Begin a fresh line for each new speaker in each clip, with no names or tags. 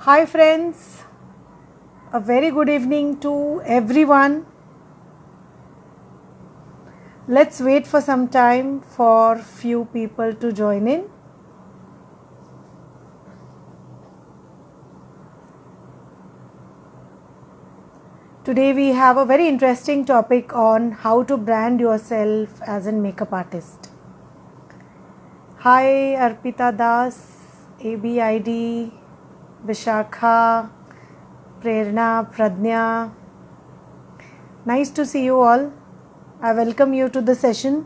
Hi friends, a very good evening to everyone. Let's wait for some time for few people to join in. Today we have a very interesting topic on how to brand yourself as a makeup artist. Hi Arpita Das, ABID, Vishakha, Prerna, Pradnya. Nice to see you all. I welcome you to the session.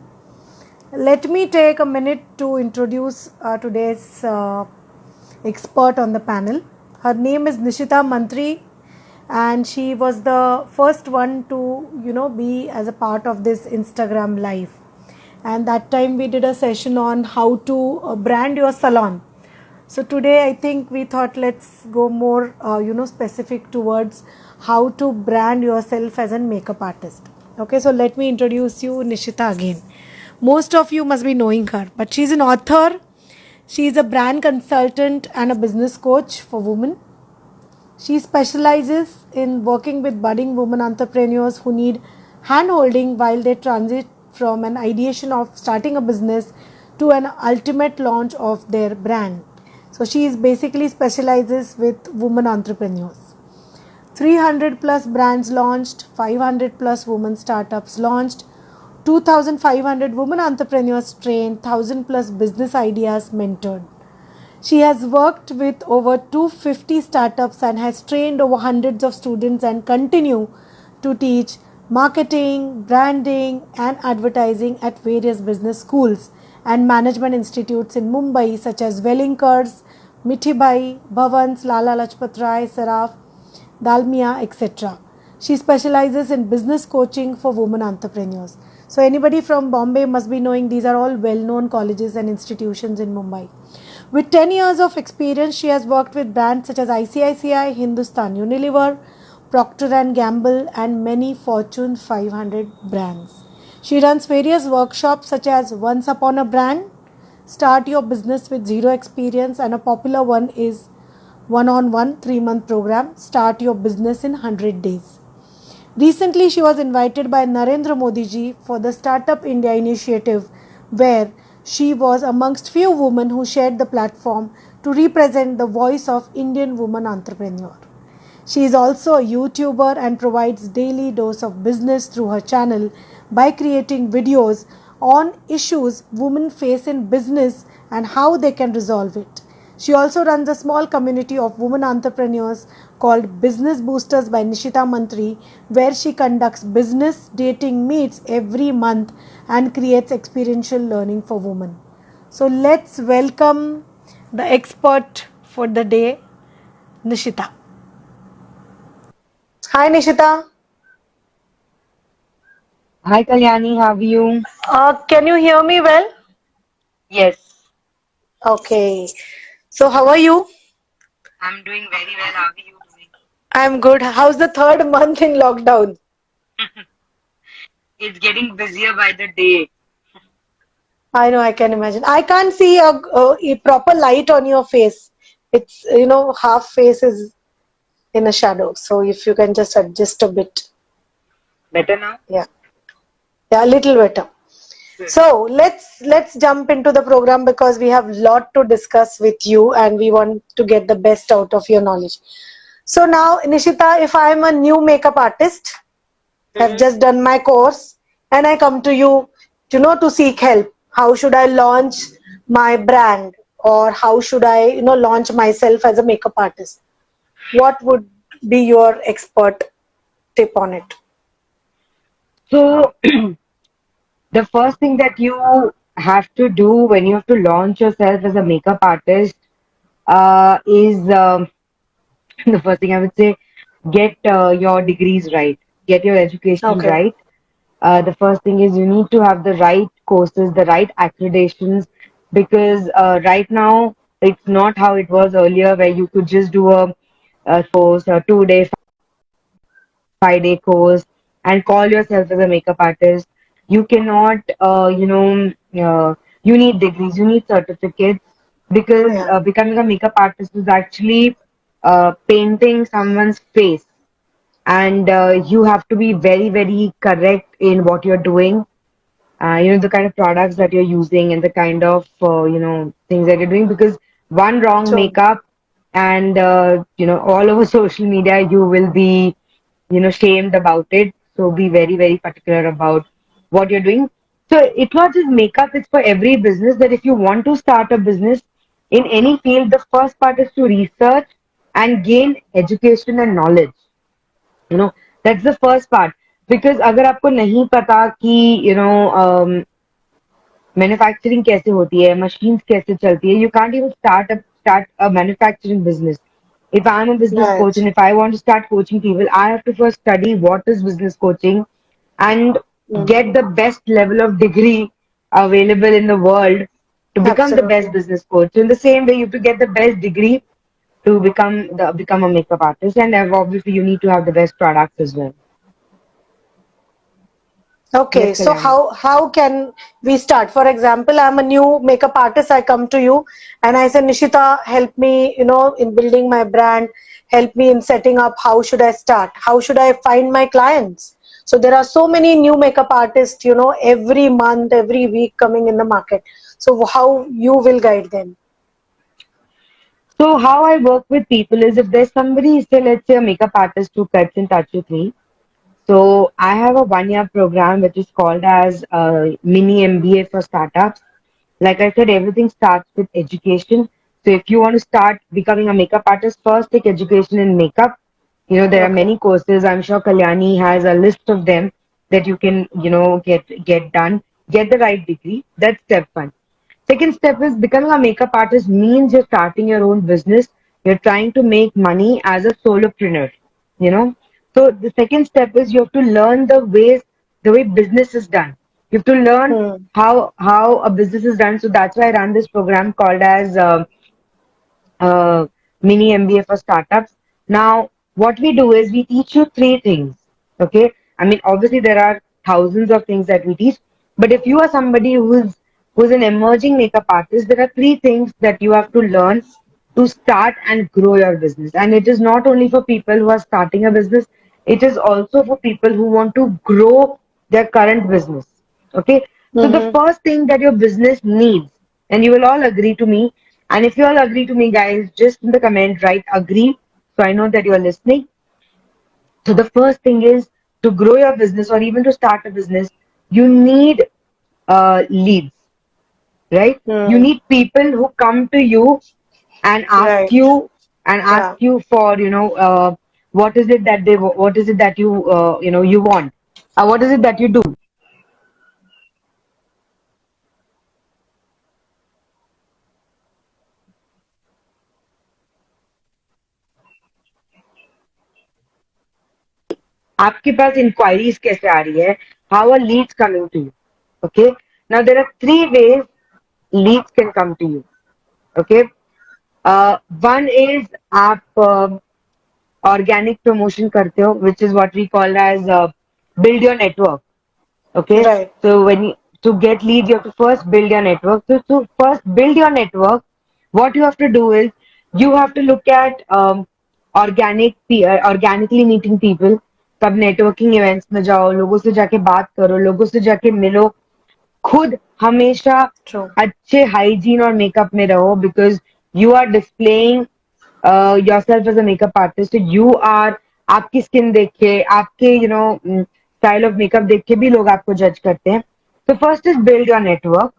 Let me take a minute to introduce today's expert on the panel. Her name is Nishita Mantri, and she was the first one to be as a part of this Instagram live. And that time we did a session on how to brand your salon. So today I think we thought let's go more specific towards how to brand yourself as a makeup artist. Okay, so let me introduce you Nishita again. Most of you must be knowing her, but she's an author, she is a brand consultant and a business coach for women. She specializes in working with budding women entrepreneurs who need hand holding while they transit from an ideation of starting a business to an ultimate launch of their brand. So she is basically specializes with women entrepreneurs. 300 plus brands launched, 500 plus women startups launched, 2,500 women entrepreneurs trained, 1,000 plus business ideas mentored. She has worked with over 250 startups and has trained over hundreds of students and continue to teach marketing, branding and advertising at various business schools and management institutes in Mumbai such as Wellinkers, Mithibai, Bhavans, Lala Lajpat Rai, Saraf, Dalmia, etc. She specializes in business coaching for women entrepreneurs. So anybody from Bombay must be knowing these are all well-known colleges and institutions in Mumbai. With 10 years of experience, she has worked with brands such as ICICI, Hindustan Unilever, Procter & Gamble and many Fortune 500 brands. She runs various workshops such as Once Upon a Brand, Start Your Business with Zero Experience, and a popular one is one-on-one 3-month program, Start Your Business in 100 Days. Recently, she was invited by Narendra Modi ji for the Startup India initiative, where she was amongst few women who shared the platform to represent the voice of Indian woman entrepreneur. She is also a YouTuber and provides daily dose of business through her channel by creating videos on issues women face in business and how they can resolve it. She also runs a small community of women entrepreneurs called Business Boosters by Nishita Mantri, where she conducts business dating meets every month and creates experiential learning for women. So let's welcome the expert for the day, Nishita. Hi Nishita.
Hi Kalyani, how are you?
Can you hear me well?
Yes,
Okay. So how are you?
I'm doing very well. How are you doing?
I'm good. How's the third month in lockdown?
It's getting busier by the day.
I know, I can imagine. I can't see a proper light on your face. It's, half face is in a shadow. So if you can just adjust a bit.
Better now?
Yeah. Yeah, a little better.
Good.
So let's jump into the program because we have lot to discuss with you and we want to get the best out of your knowledge. So now, Nishita, if I am a new makeup artist, have
Mm-hmm.
just done my course and I come to you to seek help, how should I launch my brand or how should I launch myself as a makeup artist? What would be your expert tip on it?
So, the first thing that you have to do when you have to launch yourself as a makeup artist is the first thing I would say, get your degrees right, get your education
Okay.
right. The first thing is you need to have the right courses, the right accreditations, because right now it's not how it was earlier, where you could just do a course, a 2 day, 5 day course, and call yourself as a makeup artist. You cannot, you need degrees, you need certificates, because
Yeah.
becoming a makeup artist is actually painting someone's face, and you have to be very, very correct in what you're doing. The kind of products that you're using and the kind of things that you're doing, because one wrong
True.
makeup and all over social media you will be shamed about it. So be very, very particular about what you're doing. So it's not just makeup, it's for every business, that if you want to start a business in any field, the first part is to research and gain education and knowledge. you know that's the first part. Because अगर आपको नहीं पता कि manufacturing कैसे होती है, machines कैसे चलती है, you can't even start a manufacturing business. If I'm a business coach
Right.
and if I want to start coaching people, I have to first study what is business coaching and
Mm.
get the best level of degree available in the world to become the best
Absolutely.
business coach. So in the same way, you have to get the best degree to become a makeup artist, and obviously you need to have the best products as well. Yes,
Okay, so
Kalyani.
how can we start? For example, I'm a new makeup artist. I come to you and I say, Nishita, help me, in building my brand, help me in setting up. How should I start? How should I find my clients? So there are so many new makeup artists, every month, every week coming in the market. So how you will guide them?
So how I work with people is, if there's somebody, say let's say a makeup artist who gets in touch with me. So I have a 1 year program which is called as mini MBA for startups. Like I said, everything starts with education. So if you want to start becoming a makeup artist, first take education in makeup. There are
Okay.
many courses. I'm sure Kalyani has a list of them that you can, get done. Get the right degree. That's step one. Second step is becoming a makeup artist means you're starting your own business. You're trying to make money as a solopreneur, you know. So the second step is you have to learn the way business is done. You have to learn
Hmm.
how a business is done. So that's why I run this program called as mini MBA for startups. Now, what we do is we teach you three things. Okay. I mean, obviously there are thousands of things that we teach, but if you are somebody who's an emerging makeup artist, there are three things that you have to learn to start and grow your business. And it is not only for people who are starting a business, it is also for people who want to grow their current business. Okay. So the
Mm-hmm.
first thing that your business needs, and you will all agree to me, and if you all agree to me, guys, just in the comment, write agree, so I know that you are listening. So the first thing is, to grow your business or even to start a business, you need leads, right? You
Hmm.
need people who come to you and ask
Right.
you and ask
Yeah.
you for, what is it that what is it that you want, what is it that you do. आपके पास inquiries कैसे आ रही है? How are leads coming to you? Okay. Now there are three ways leads can come to you. Okay. One is आप organic promotion करते हो, which is what we call as build your network. Okay.
Right.
So to get leads, you have to first build your network. So to first build your network, what you have to do is you have to look at organically meeting people. तब networking events में जाओ, लोगों से जाके बात करो, लोगों से जाके मिलो, खुद हमेशा
True.
अच्छे हाइजीन और मेकअप में रहो, because you are displaying yourself as a makeup artist. So you are, आपकी स्किन देख के, आपके स्टाइल ऑफ मेकअप देख के भी लोग आपको जज करते हैं. So first is build your network.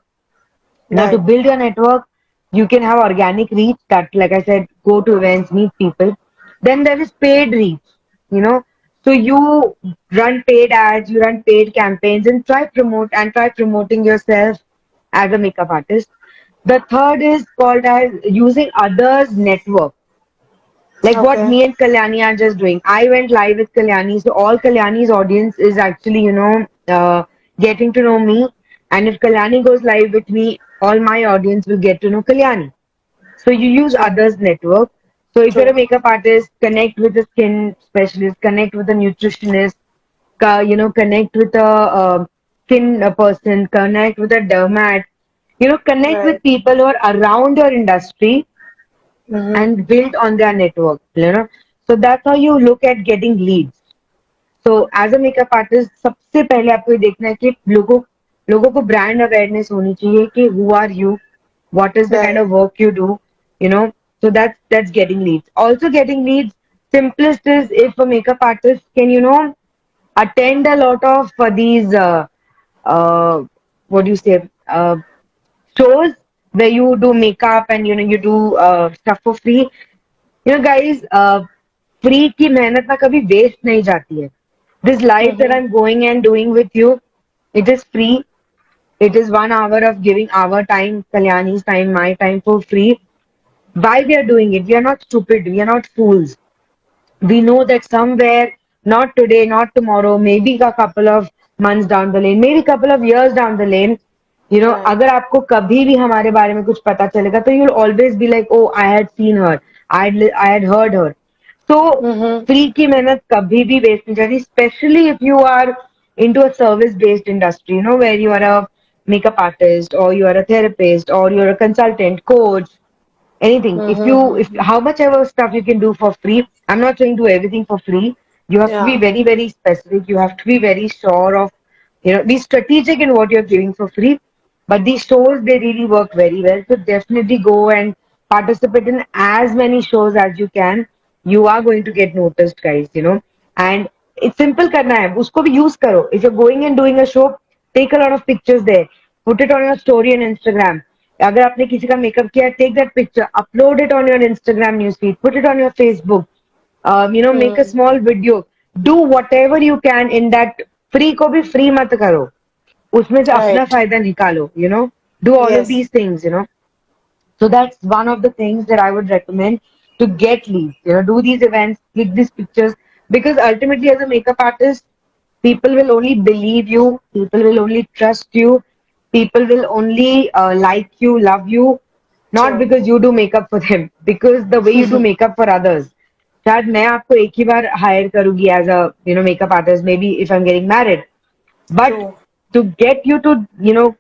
Now to
Right.
build your network, you can have organic reach, that like I said, go to events, meet people. Then there is paid reach, you know. So you run paid ads, you run paid campaigns, and try promoting yourself as a makeup artist. The third is called as using others' network, like what
Okay.
me and Kalyani are just doing. I went live with Kalyani, so all Kalyani's audience is actually, getting to know me. And if Kalyani goes live with me, all my audience will get to know Kalyani. So you use
True.
others' network. So if you're a
True.
makeup artist, connect with a skin specialist, connect with a nutritionist, connect with a skin person, connect with a dermat. Connect with
Right.
people who are around your industry
Mm-hmm.
and build on their network, you know. So that's how you look at getting leads. So as a makeup artist, सबसे पहले आपको ये देखना है कि लोगों लोगों को brand awareness होनी चाहिए कि who are you, what is the kind
Right.
of work you do, you know. So that's getting leads. Also getting leads, simplest is if a makeup artist can, you know, attend a lot of these uh, what do you say, shows where you do makeup and you know you do stuff for free. You know, guys, free की मेहनत ना कभी waste नहीं जाती है. This live that
Mm-hmm.
I'm going and doing with you, it is free. It is 1 hour of giving our time, Kalyani's time, my time for free. Why we are doing it? We are not stupid. We are not fools. We know that somewhere, not today, not tomorrow, maybe a couple of months down the lane, maybe couple of years down the lane, you know,
Right.
अगर आपको कभी भी हमारे बारे में कुछ पता चलेगा तो you'll always be like, oh, I had seen her, I had heard her. So
Mm-hmm.
Free की मेहनत कभी भी वेस्ट नहीं जाती, especially if you are into a service based industry, you know, where you are a makeup artist or you are a therapist or you're a consultant coach, anything. If
Mm-hmm.
how much ever stuff you can do for free. I'm not saying do everything for free. You have to be
Yeah.
very very specific. You have to be very sure of, you know, be strategic in what you're giving for free. But these shows, they really work very well, so definitely go and participate in as many shows as you can. You are going to get noticed, guys, you know. And it's simple करना है, उसको भी use करो. If you're going and doing a show, take a lot of pictures there, put it on your story on Instagram. अगर आपने किसी का makeup किया, take that picture, upload it on your Instagram newsfeed, put it on your Facebook. You know, make a
Mm.
small video. Do whatever you can in that. Free को भी free मत करो. उसमें से अपना
Right.
फायदा निकालो. You know, do all of
Yes.
these things. You know, so that's one of the things that I would recommend to get leads. You know, do these events, click these pictures, because ultimately, as a makeup artist, people will only believe you, people will only trust you, people will only like you, love you, not
True.
because you do makeup for them, because the way you do makeup for others. शायद मैं आपको एक ही बार hire करूंगी as a makeup artist, maybe if I'm getting married, but
True.
to get you to,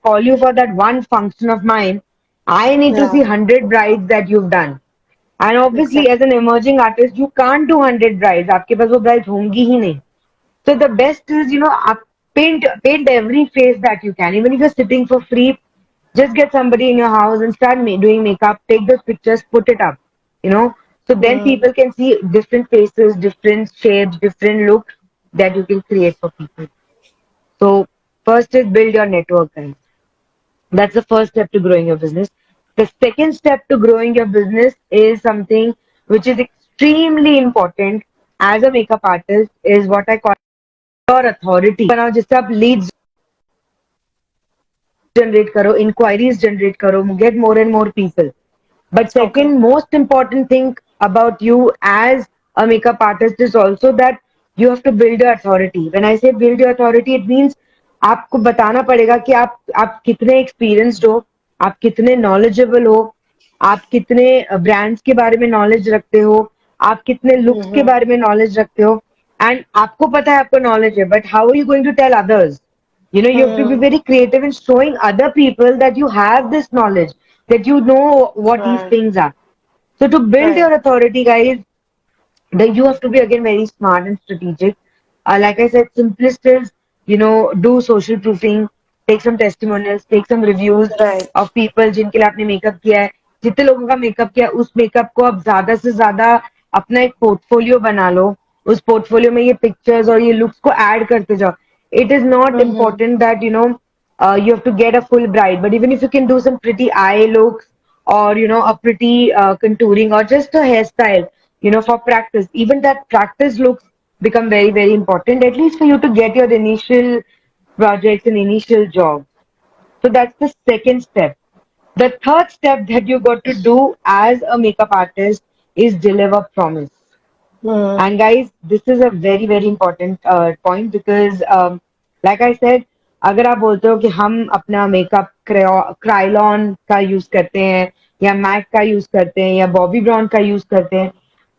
call you for that one function of mine, I need to see
Yeah.
100 brides that you've done. And obviously, as
Exactly.
an emerging artist, you can't do 100 brides. आपके पास वो brides होंगी ही नहीं. So the best is, up, paint every face that you can. Even if you're sitting for free, just get somebody in your house and start doing makeup. Take those pictures, put it up. You know, so then
Mm.
people can see different faces, different shapes, different looks that you can create for people. So first is build your network, guys. That's the first step to growing your business. The second step to growing your business is something which is extremely important as a makeup artist, is what I call your authority. बनाओ जिससे आप leads generate karo, inquiries generate karo, get more and more people. But
Okay.
second most important thing about you as a makeup artist is also that you have to build your authority. When I say build your authority, it means आपको बताना पड़ेगा कि आप कितने experienced हो, आप कितने knowledgeable हो, आप कितने brands के बारे में knowledge रखते हो, आप कितने looks के
Mm-hmm.
बारे में knowledge रखते हो, and आपको पता है आपको knowledge है, but how are you going to tell others? You have to be
Mm.
very creative in showing other people that you have this knowledge, that you know what these
Right.
things are. So to build
Right.
your authority, guys, then you have to be again very smart and strategic. Like I said, simplest is, do social proofing, take some testimonials, take some reviews
Right.
of people जिनके लिए आपने makeup किया है. जितने लोगों का makeup किया है, उस मेकअप को आप ज्यादा से ज्यादा अपना एक पोर्टफोलियो बना लो. उस पोर्टफोलियो में ये पिक्चर्स और ये लुक्स को ऐड करते जाओ. It is not
Mm-hmm.
important that you have to get a full bride, but even if you can do some pretty eye looks, or a pretty contouring, or just a hairstyle, for practice, even that practice looks become very very important, at least for you to get your initial projects and initial jobs. So that's the second step. The third step that you got to do as a makeup artist is deliver promise.
Mm.
And guys, this is a very very important point, because like I said, अगर आप बोलते हो कि हम अपना makeup Krylon का use करते हैं, या मैक का यूज करते हैं, या बॉबी ब्राउन का यूज करते हैं,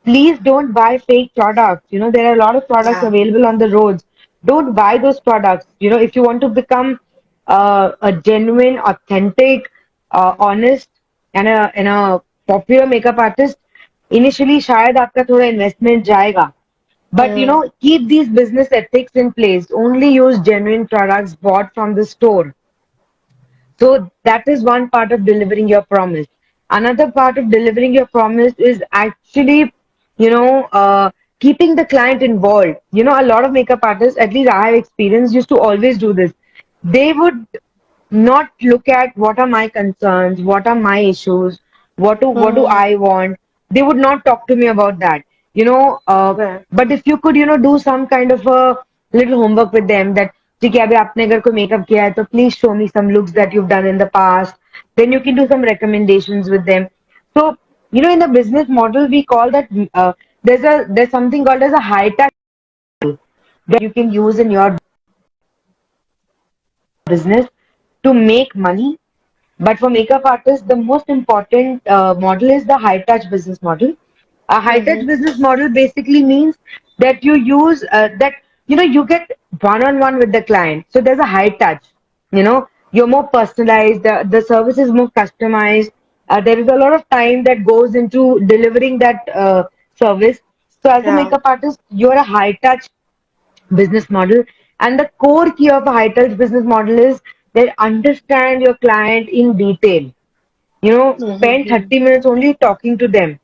please don't buy fake products. There are a lot of products
Yeah.
available on the roads. Don't buy those products. If you want to become a genuine, authentic, honest, and a popular makeup artist, initially शायद आपका थोड़ा investment जाएगा. But you know, keep these business ethics in place. Only use genuine products bought from the store. So that is one part of delivering your promise. Another part of delivering your promise is actually, keeping the client involved. You know, a lot of makeup artists, at least I have experienced, used to always do this. They would not look at what are my concerns, what are my issues, what do
Mm-hmm.
I want. They would not talk to me about that.
Right.
But if you could, do some kind of a little homework with them that ठीक है अभी आपने अगर कोई makeup किया है तो please show me some looks that you've done in the past. Then you can do some recommendations with them. So in the business model we call that there's something called as a high touch that you can use in your business to make money. But for makeup artists, the most important model is the high touch business model. A high touch
Mm-hmm.
business model basically means that you use that you get one on one with the client. So there's a high touch. You're more personalized. The service is more customized. There is a lot of time that goes into delivering that service. So as a
Yeah.
makeup artist, you're a high touch business model. And the core key of a high touch business model is that understand your client in detail. Spend
Mm-hmm.
30 minutes only talking to them.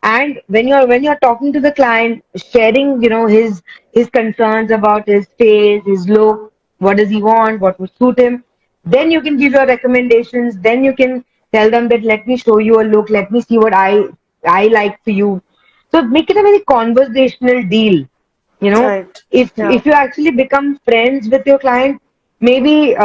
And when you're talking to the client, sharing, his concerns about his face, his look, what does he want, what would suit him, then you can give your recommendations. Then you can tell them that let me show you a look, let me see what I like for you. So make it a very conversational deal. you know
Right. Yeah.
if you actually become friends with your client, maybe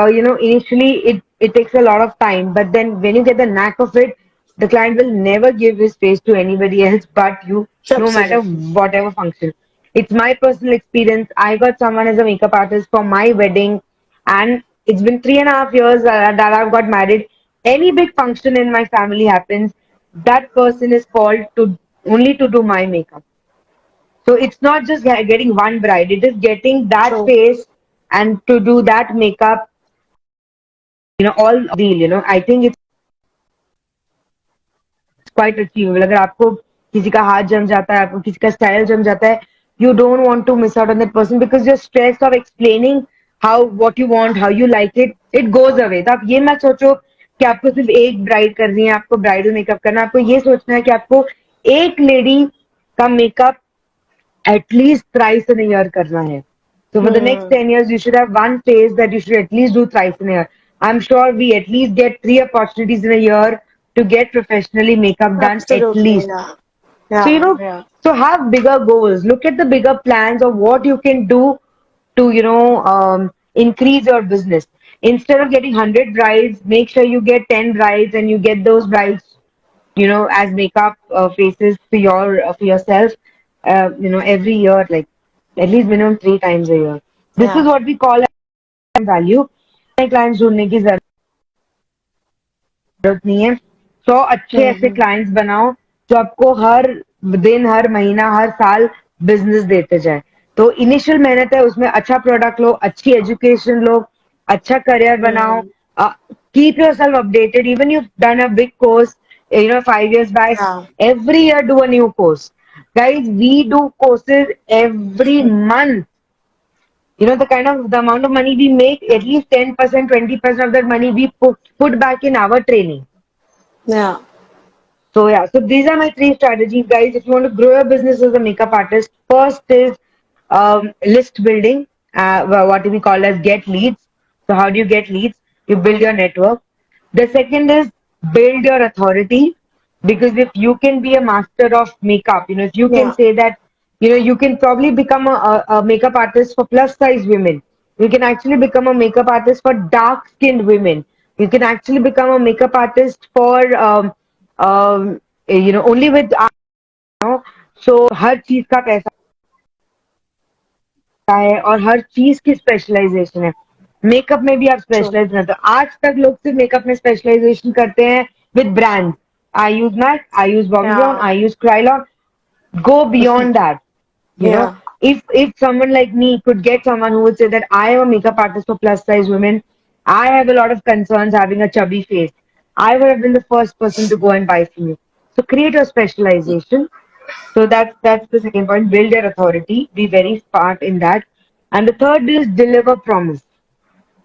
initially it takes a lot of time, but then when you get the knack of it, the client will never give his face to anybody else but you, no matter
Absolutely.
whatever function. It's my personal experience. I got someone as a makeup artist for my wedding, and it's been 3.5 years that I've got married. Any big function in my family happens, that person is called to only to do my makeup. So it's not just getting one bride, it is getting that
True.
face and to do that makeup, all deal. I think it's quite achievable. अगर आपको किसी का हाथ जम जाता है, आपको किसी का स्टाइल जम जाता है, you don't want to miss out on that person because your stress of explaining how what you want, how you like it goes away. तो आप ये मत सोचो कि आपको सिर्फ एक ब्राइड करनी है, आपको ब्राइडल मेकअप करना है, आपको ये सोचना है कि आपको एक लेडी का makeup at least thrice in a year karna hai. So for the next
Hmm.
10 years, you should have one phase that you should at least do thrice in a year. I'm sure we at least get 3 opportunities in a year to get professionally makeup done at
Absolutely.
least.
Yeah.
So,
Yeah. Yeah.
so have bigger goals. Look at the bigger plans of what you can do to, increase your business. Instead of getting 100 brides, make sure you get 10 brides and you get those brides as makeup faces for yourself, every year, like at least minimum 3 times a year. This is
Yeah.
what we call value. Clients ढूंढने की जरूरत नहीं है. 100 अच्छे ऐसे
Hmm.
Clients बनाओ जो आपको हर दिन, हर महीना, हर साल बिजनेस देते जाए. तो इनिशियल मेहनत है, उसमें अच्छा प्रोडक्ट लो, अच्छी एजुकेशन लो, अच्छा करियर बनाओ.
Hmm.
Keep yourself updated. Even you've done a big course, 5 years back,
Yeah.
every year do a new course. Guys, we do courses every month. The amount of money we make, at least 10%, 20% of that money we put back in our training.
Yeah.
So yeah, so these are my 3 strategies, guys. If you want to grow your business as a makeup artist, first is list building, what we call as get leads. So how do you get leads? You build your network. The second is build your authority, because if you can be a master of makeup, if you can
Yeah.
say that, you can probably become a makeup artist for plus size women. You can actually become a makeup artist for dark skinned women. You can actually become a makeup artist for only with so हर चीज का पैसा है और हर चीज की specialisation है. Makeup में भी आप
True.
स्पेशलाइज रहते हो. आज तक लोग सिर्फ मेकअप में स्पेशलाइजेशन करते हैं with brand. I use Mac, I use बॉम्बियन,
Yeah.
I use Kryolan. Go beyond that. you know
Yeah.
if someone like me could get someone who would say that I am a makeup artist for plus size women, I have a lot of concerns having a chubby face, I would have been the first person to go and buy from you. So create your specialization. So that's the second point. Build your authority. Be very smart in that. And the third is deliver promise.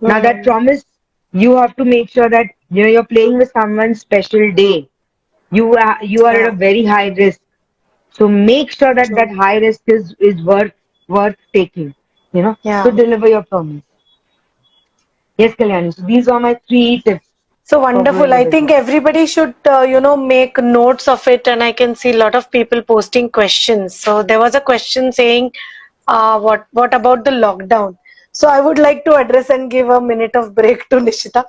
Now that
Hmm.
promise, you have to make sure that you're playing with someone's special day. You are at a
Yeah,
very high risk. So make sure that that
true.
high risk is worth taking. So
Yeah.
deliver your promise. Yes, Kalyani. So these are my 3 tips
So
for
wonderful.
growing a
I think
business.
everybody should, make notes of it. And I can see a lot of people posting questions. So there was a question saying, what about the lockdown? So I would like to address and give a minute of break to Nishita.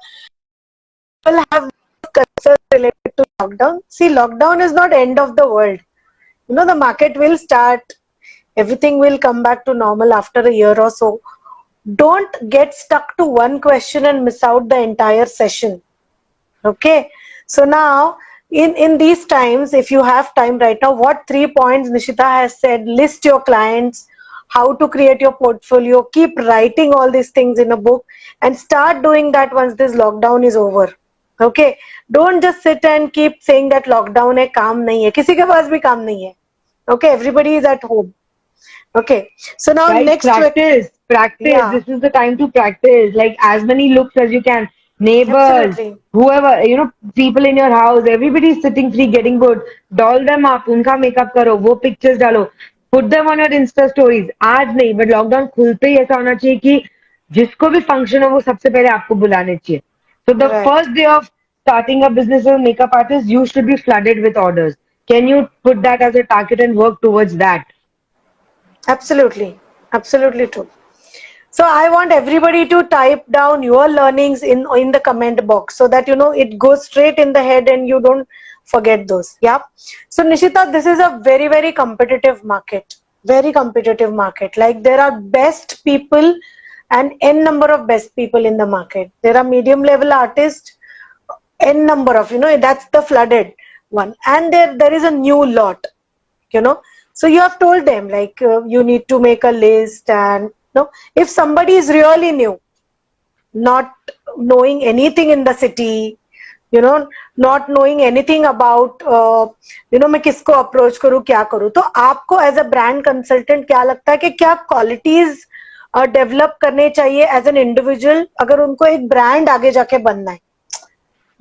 People have concerns related to lockdown. See, lockdown is not end of the world. The market will start. Everything will come back to normal after a year or so. Don't get stuck to one question and miss out the entire session. Okay, so now in these times, if you have time right now, what 3 points Nishita has said: list your clients, how to create your portfolio, keep writing all these things in a book, and start doing that once this lockdown is over. Okay, don't just sit and keep saying that lockdown है, काम नहीं है, किसी के पास भी काम नहीं है. Okay, everybody is at home. Okay, so now
Guys,
next
practice, practice.
yeah,
This is the time to practice. Like as many looks as you can. Neighbors,
absolutely
whoever, people in your house, everybody is sitting free, getting bored. Doll them up, उनका makeup करो, वो pictures डालो. Put them on your Insta stories. आज नहीं, but lockdown खुलते ही ऐसा होना चाहिए कि जिसको भी function हो वो सबसे पहले आपको बुलाने चाहिए. So the
right.
first day of starting a business as a makeup artist, you should be flooded with orders. Can you put that as a target and work towards that?
Absolutely, absolutely true. So I want everybody to type down your learnings in the comment box so that it goes straight in the head and you don't forget those. Yeah. So Nishita, this is a very very competitive market. Very competitive market. Like there are best people and n number of best people in the market. There are medium level artists, n number of that's the flooded one, and there is a new lot so you have told them like you need to make a list, and if somebody is really new, not knowing anything in the city, not knowing anything about मैं किसको approach करूं, क्या करूं, तो आपको as a brand consultant क्या लगता है कि क्या क्वालिटीज डेवलप करने चाहिए एज एन इंडिविजुअल अगर उनको एक ब्रांड आगे जाके बनना है,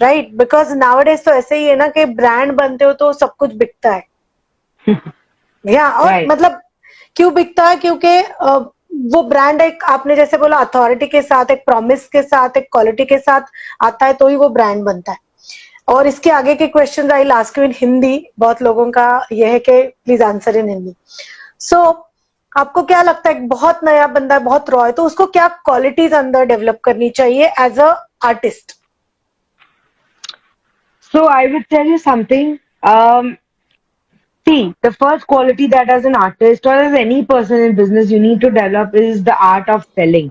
राइट? बिकॉज नाउअडेज तो ऐसे ही है ना कि ब्रांड बनते हो तो सब कुछ बिकता है. और
Right.
मतलब क्यों बिकता है? क्योंकि वो ब्रांड एक, आपने जैसे बोला, अथॉरिटी के साथ, एक प्रॉमिस के साथ, एक क्वालिटी के साथ आता है तो ही वो ब्रांड बनता है. और इसके आगे के question I last in Hindi. बहुत लोगों का यह है कि प्लीज आंसर इन हिंदी. सो आपको क्या लगता है, बहुत नया बंदा, बहुत रॉ है, तो उसको क्या क्वालिटीज अंदर डेवलप करनी चाहिए as a artist?
So I would tell you something. See, the first quality that as an artist or as any person in business you need to develop is the art of selling.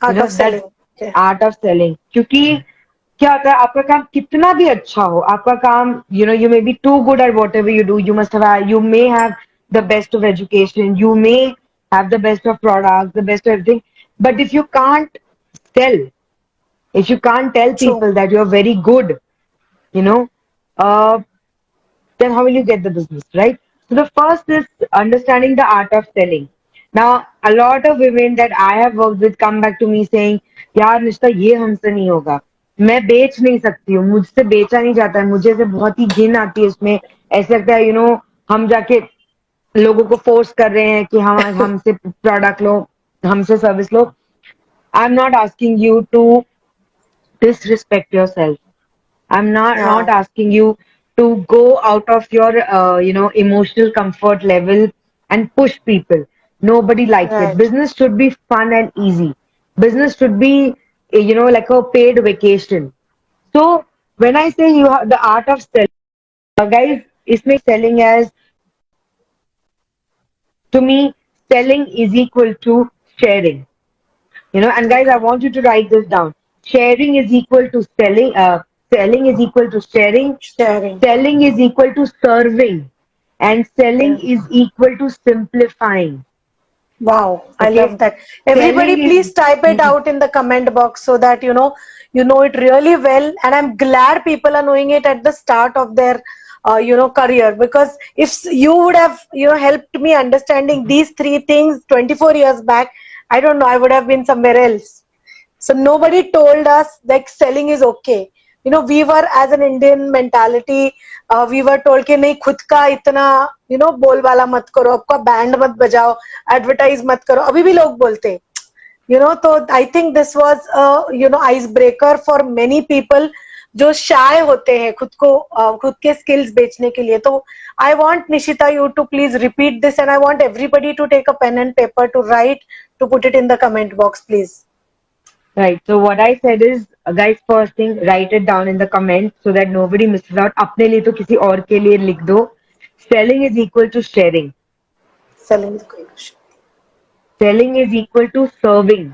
Art of
That
selling.
art of selling. क्योंकि क्या होता है, आपका काम कितना भी अच्छा हो, आपका काम, you may be too good at whatever you do. You may have the best of education, you may have the best of products, the best of everything. But if you can't sell, if you can't tell
true.
people that you're very good, you know, uh, then how will you get the business, right? So the first is understanding the art of selling. Now, a lot of women that I have worked with come back to me saying, यार निश्ता ये हमसे नहीं होगा, मैं बेच नहीं सकती हूँ, मुझसे बेचा नहीं जाता है, मुझे से बहुत ही घिन आती है इसमें, ऐसा लगता है हम जाके लोगों को फोर्स कर रहे हैं कि हम हमसे प्रोडक्ट लो, हमसे सर्विस लो. I am not asking you to disrespect yourself. I'm not
या,
asking you to go out of your emotional comfort level and push people. Nobody likes it.
Right.
Business should be fun and easy. Business should be like a paid vacation. So when I say you have the art of selling, guys, इसमें selling as, to me, selling is equal to sharing. And guys, I
Okay.
want you to write this down. Sharing is equal to selling. Selling is equal to sharing.
Sharing.
Selling is equal to serving. And selling
Yeah.
is equal to simplifying.
Wow, I
Okay?
love that. Everybody,
Selling
please type it
is
out in the comment box so that you know it really well. And I'm glad people are knowing it at the start of their career, because if you would have helped me understanding these three things 24 years back, I don't know, I would have been somewhere else. So nobody told us like selling is okay. We were, as an Indian mentality, we were told कि नहीं खुद का इतना बोलबाला मत करो, आपका band मत बजाओ, एडवर्टाइज मत करो. अभी भी लोग बोलते तो I think this was ice breaker for many people जो शाय होते हैं खुद के स्किल्स बेचने के लिए. तो I want Nishita you to please repeat this, and I want everybody to take a pen and paper to write, to put it in the comment box please.
Right. So what I said is, guys, first thing, write it down in the comments so that nobody misses out. अपने लिए तो किसी और के लिए लिख दो. Selling is equal to sharing.
Selling is going to.
Selling is equal to serving.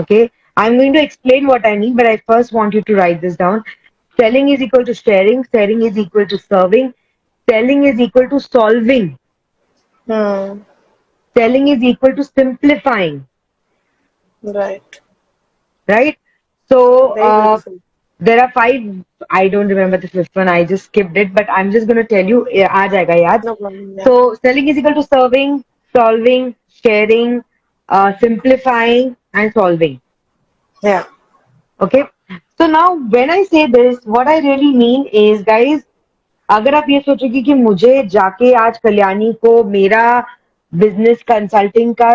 Okay. I'm going to explain what I mean, but I first want you to write this down. Selling is equal to sharing. Selling is equal to serving. Selling is equal to solving. Selling is equal to simplifying.
Right.
Right? So, there are 5. I don't remember the 5th one. I just skipped it, but I'm just going to tell you. aa jayega yaad.
No problem. Yeah.
So, selling is equal to serving, solving, sharing, simplifying, and solving.
Yeah.
Okay? So, now when I say this, what I really mean is, guys, अगर आप ये सोचोगे कि मुझे जाके आज कल्याणी को मेरा बिजनेस कंसल्टिंग का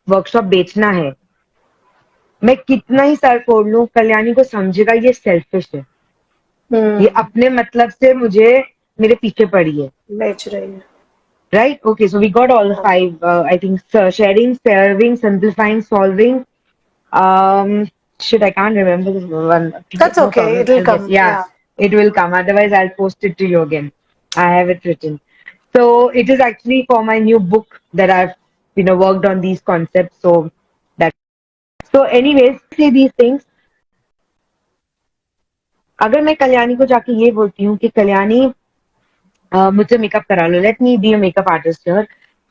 वर्कशॉप बेचना है, मैं कितना ही सर फोड़ लूं, कल्याणी को समझेगा ये सेल्फिश है, ये अपने मतलब से मुझे मेरे पीछे पड़ी है,
बेच रही है.
Right? Okay, so we got all 5. I think sharing, serving, simplifying, solving. Shit, I can't remember this one.
That's
No
okay.
problem.
It'll come.
Yeah, it will come. Otherwise, I'll post it to you again. I have it written. So it is actually for my new book that I've worked on these concepts. So that. So anyways, say these things. अगर मैं कल्याणी को जाके ये बोलती हूँ कि कल्याणी मुझसे makeup करा लो, let me be a makeup artist here,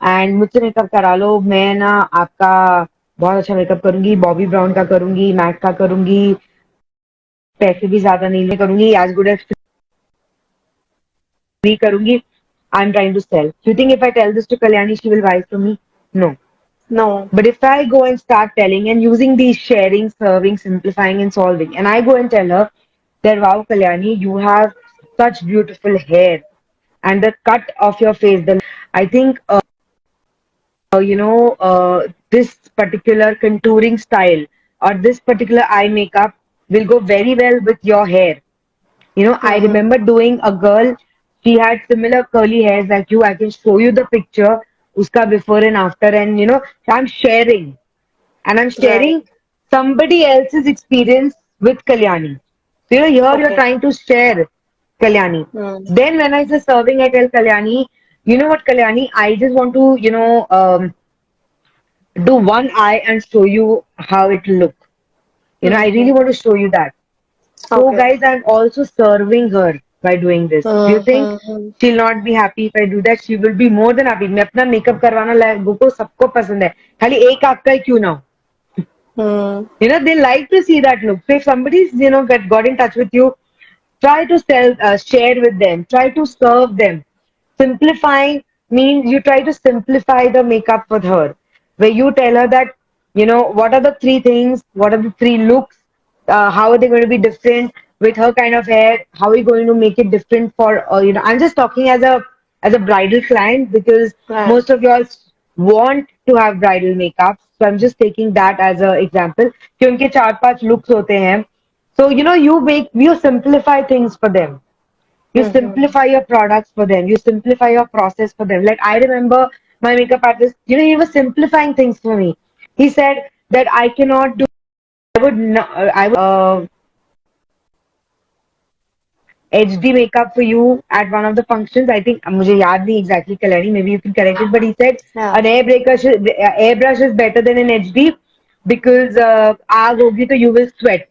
and मुझसे मेकअप करा लो, मैं ना आपका बहुत अच्छा मेकअप करूंगी, बॉबी ब्राउन का करूंगी, मैक का करूंगी, पैसे भी ज्यादा नहीं करूंगी, एज गुड एज फ्री करूंगी, I am trying to sell. You think if I tell this to Kalyani she will buy from me? No.
No.
But if I go and start telling and using these sharing, serving, simplifying, and solving, and I go and tell her that, wow, Kalyani, you have such beautiful hair, and the cut of your face, I think, this particular contouring style or this particular eye makeup will go very well with your hair. I remember doing a girl, she had similar curly hairs like you. I can show you the picture, uska before and after, and I'm sharing. And I'm sharing
Right.
somebody else's experience with Kalyani. So, here you're
Okay.
trying to share Kalyani. Then when I say serving, I tell Kalyani, you know what, Kalyani, I just want to, do one eye and show you how it look. I really want to show you that. So,
Okay.
guys, I'm also serving her by doing this. Do you think she'll not be happy if I do that? She will be more than happy. मैं अपना makeup करवाना लोगों को सबको पसंद है. खाली एक आँख का ही क्यों ना हो? They like to see that look. So if somebody's, got in touch with you, try to share with them, try to serve them. Simplifying means you try to simplify the makeup with her, where you tell her that, what are the 3 things, what are the 3 looks, how are they going to be different with her kind of hair, how are we going to make it different for, I'm just talking as a bridal client because
Right.
most of y'all want to have bridal makeup. So I'm just taking that as an example. कि उनके 4-5 looks होते हैं. So, you simplify things for them. You simplify your products for them. You simplify your process for them. Like I remember my makeup artist, he was simplifying things for me. He said that I cannot do, I would HD makeup for you at one of the functions. I think मुझे याद नहीं exactly Kalyani, maybe you can correct it, but he said an airbrush is better than an HD because आग होगी तो you will sweat.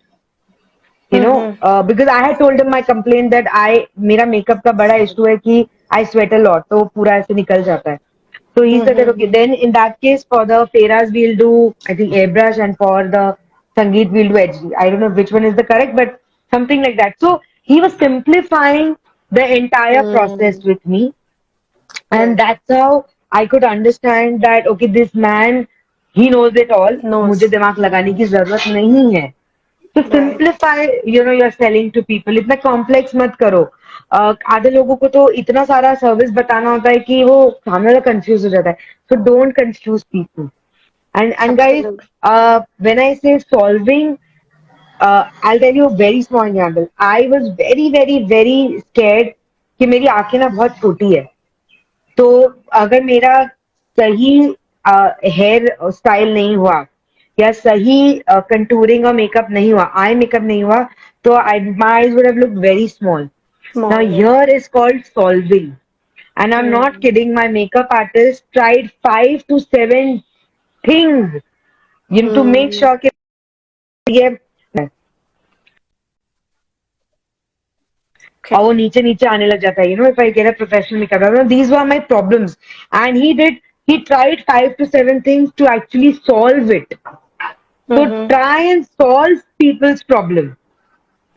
Because I had told him my complaint that मेरा makeup का बड़ा issue है कि I sweat a lot, तो पूरा ऐसे निकल जाता है. So he said that, okay, then in that case, for the Feras, we'll do, I think, airbrush, and for the Sangeet, we'll do HD. I don't know which one is the correct, but something like that. So he was simplifying the entire process with me. And that's how I could understand that okay, this man, he knows it all,
knows.
मुझे दिमाग लगाने की जरूरत नहीं है. तो
Right.
Simplify, you know, you are selling to people. इतना complex मत करो. आधे लोगों को तो इतना सारा सर्विस बताना होता है कि वो सामने वाला कंफ्यूज हो जाता है. So don't confuse people. And guys,
Absolutely.
when I say solving, I'll tell you a very small example. I was very very very scared कि मेरी आंखें ना बहुत छोटी है. तो अगर मेरा सही हेयर स्टाइल नहीं हुआ या सही कंटूरिंग और मेकअप नहीं हुआ, आई मेकअप नहीं हुआ, तो my eyes would have looked very small. Now
Small.
here is called solving. And I'm not kidding, my makeup artist tried 5 to 7 things, you know, to make sure कि ये और वो नीचे नीचे आने लग जाता है. If I get a professional makeup artist, these were my problems. And he tried 5 to 7 things to actually solve it. So try and solve people's problem.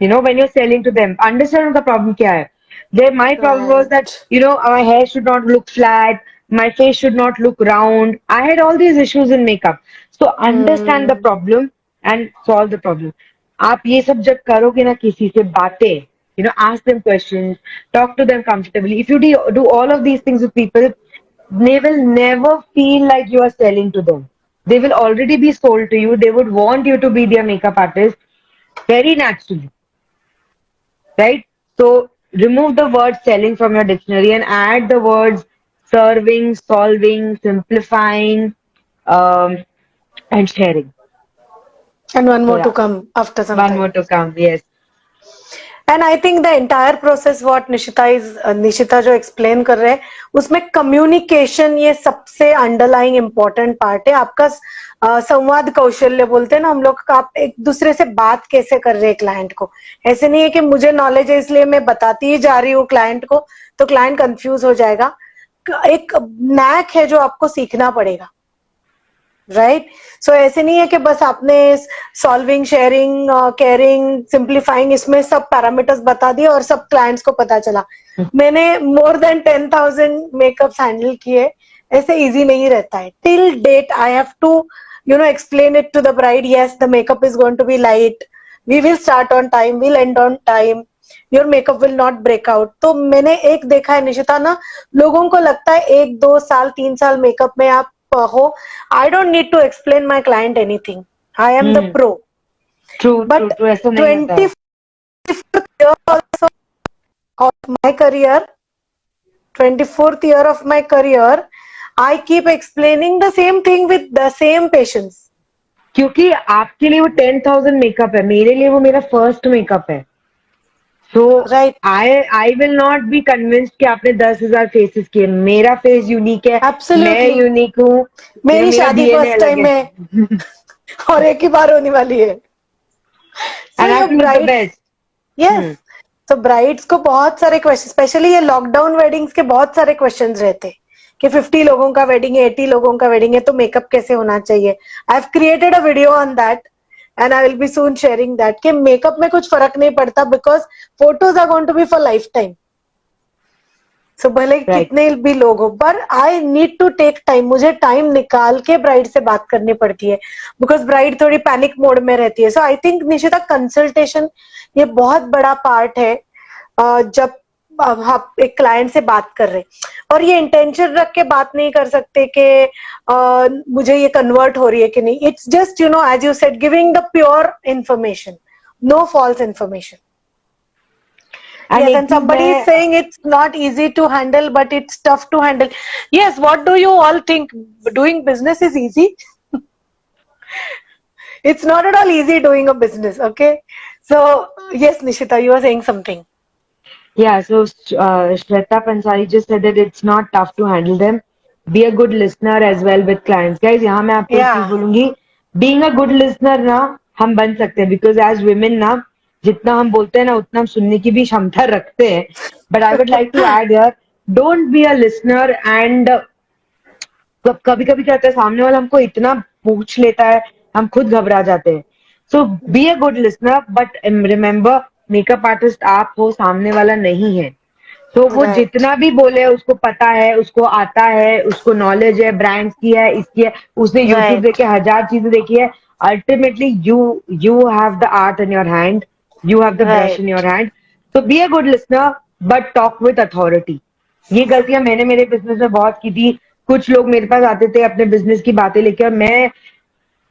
When you're selling to them, understand the problem kya hai. My problem was that,
Right.
my hair should not look flat, my face should not look round. I had all these issues in makeup. So understand the problem and solve the problem. आप ये सब जब करोगे ना किसी से बातें, ask them questions, talk to them comfortably. If you do all of these things with people, they will never feel like you are selling to them. They will already be sold to you. They would want you to be their makeup artist very naturally. Right? So remove the word selling from your dictionary and add the words serving, solving, simplifying, um, and sharing.
And one
So
more to
yeah,
come after some
one
time.
more to come. Yes.
And I think the entire process what Nishita जो explain कर रहे हैं उसमें communication ये सबसे underlying important part है आपका. संवाद कौशल्य बोलते हैं ना हम लोग, आप एक दूसरे से बात कैसे कर रहे हैं क्लाइंट को. ऐसे नहीं है कि मुझे नॉलेज है इसलिए मैं बताती ही जा रही हूँ क्लाइंट को, तो क्लाइंट कंफ्यूज हो जाएगा. एक नैक है जो आपको सीखना पड़ेगा. राइट. सो ऐसे नहीं है कि बस आपने सॉल्विंग, शेयरिंग, केयरिंग, सिंप्लीफाइंग इसमें सब पैरामीटर्स बता दिए और सब क्लाइंट्स को पता चला. मैंने मोर देन 10,000 मेकअप्स हैंडल किए. ऐसे इजी नहीं रहता है. Till date I have to explain it to the bride. Yes, the makeup is going to be light, we will start on time, we'll end on time, your makeup will not break out. तो मैंने एक देखा है निशिता ना, लोगों को लगता है 1 2 साल 3 साल मेकअप में आप हो. I don't need to explain my client anything. I am the pro.
True,
But
true, true. ऐसा नहीं होता है.
24th year also of my career, 24th year of my career, I keep explaining the same thing with the same patients.
क्योंकि आपके लिए वो 10,000 makeup है, मेरे लिए वो मेरा फर्स्ट मेकअप है. So
Right.
I will not be convinced कि आपने 10,000 फेसेस किए. मेरा फेस यूनिक है.
Absolutely.
मैं यूनिक हूँ.
मेरी
मेरा
शादी
DNA
फर्स्ट
अलग
टाइम
है.
में और एक ही बार होने वाली है. So
And I
your
have to look the
brides,
best.
yes. तो ब्राइड्स को बहुत सारे क्वेश्चन, स्पेशली ये लॉकडाउन वेडिंग्स के बहुत सारे क्वेश्चंस रहते हैं कि 50 लोगों का वेडिंग है, 80 लोगों का वेडिंग है, तो मेकअप कैसे होना चाहिए. I have created a video on that and I will be soon sharing that कि मेकअप में कुछ फर्क नहीं पड़ता because photos are going to be for life time. So भले कितने भी लोग हो, पर I need to take time. मुझे टाइम निकाल के ब्राइड से बात करनी पड़ती है बिकॉज ब्राइड थोड़ी पैनिक मोड में रहती है. So I think Nishita consultation ये बहुत बड़ा पार्ट है जब आप एक क्लाइंट से बात कर रहे. और ये इंटेंशन रख के बात नहीं कर सकते कि मुझे ये कन्वर्ट हो रही है कि नहीं. It's just as you said, giving the pure information, no false information. Yes, and somebody is saying it's not easy to handle, but it's tough to handle. Yes, what do you all think? Doing business is easy? It's not at all easy doing a business, okay? So, yes, Nishita, you were saying something.
Yeah, so Shweta Pansari just said that it's not tough to handle them. Be a good listener as well with clients. Guys, यहाँ मैं आपको एक चीज बोलूंगी. Being a good listener ना हम बन सकते हैं because as women ना जितना हम बोलते हैं ना उतना हम सुनने की भी क्षमता रखते हैं. But I would like to add here, don't be a listener and कभी कभी क्या होता है सामने वाला हमको इतना पूछ लेता है हम खुद घबरा जाते हैं. So be a good listener but remember makeup artist आप हो, सामने वाला नहीं है. तो वो
राइट
जितना भी बोले उसको पता है, उसको आता है, उसको नॉलेज है, ब्रांड्स की है, इसकी है, उसने यूट्यूब
राइट
देखे 1000 चीजें देखी है. Ultimately you have the art in your hand, you have the brush in your
right
hand. तो be a good listener but talk with authority. ये गलतियां मैंने मेरे बिजनेस में बहुत की थी. कुछ लोग मेरे पास आते थे अपने बिजनेस की बातें लेके और मैं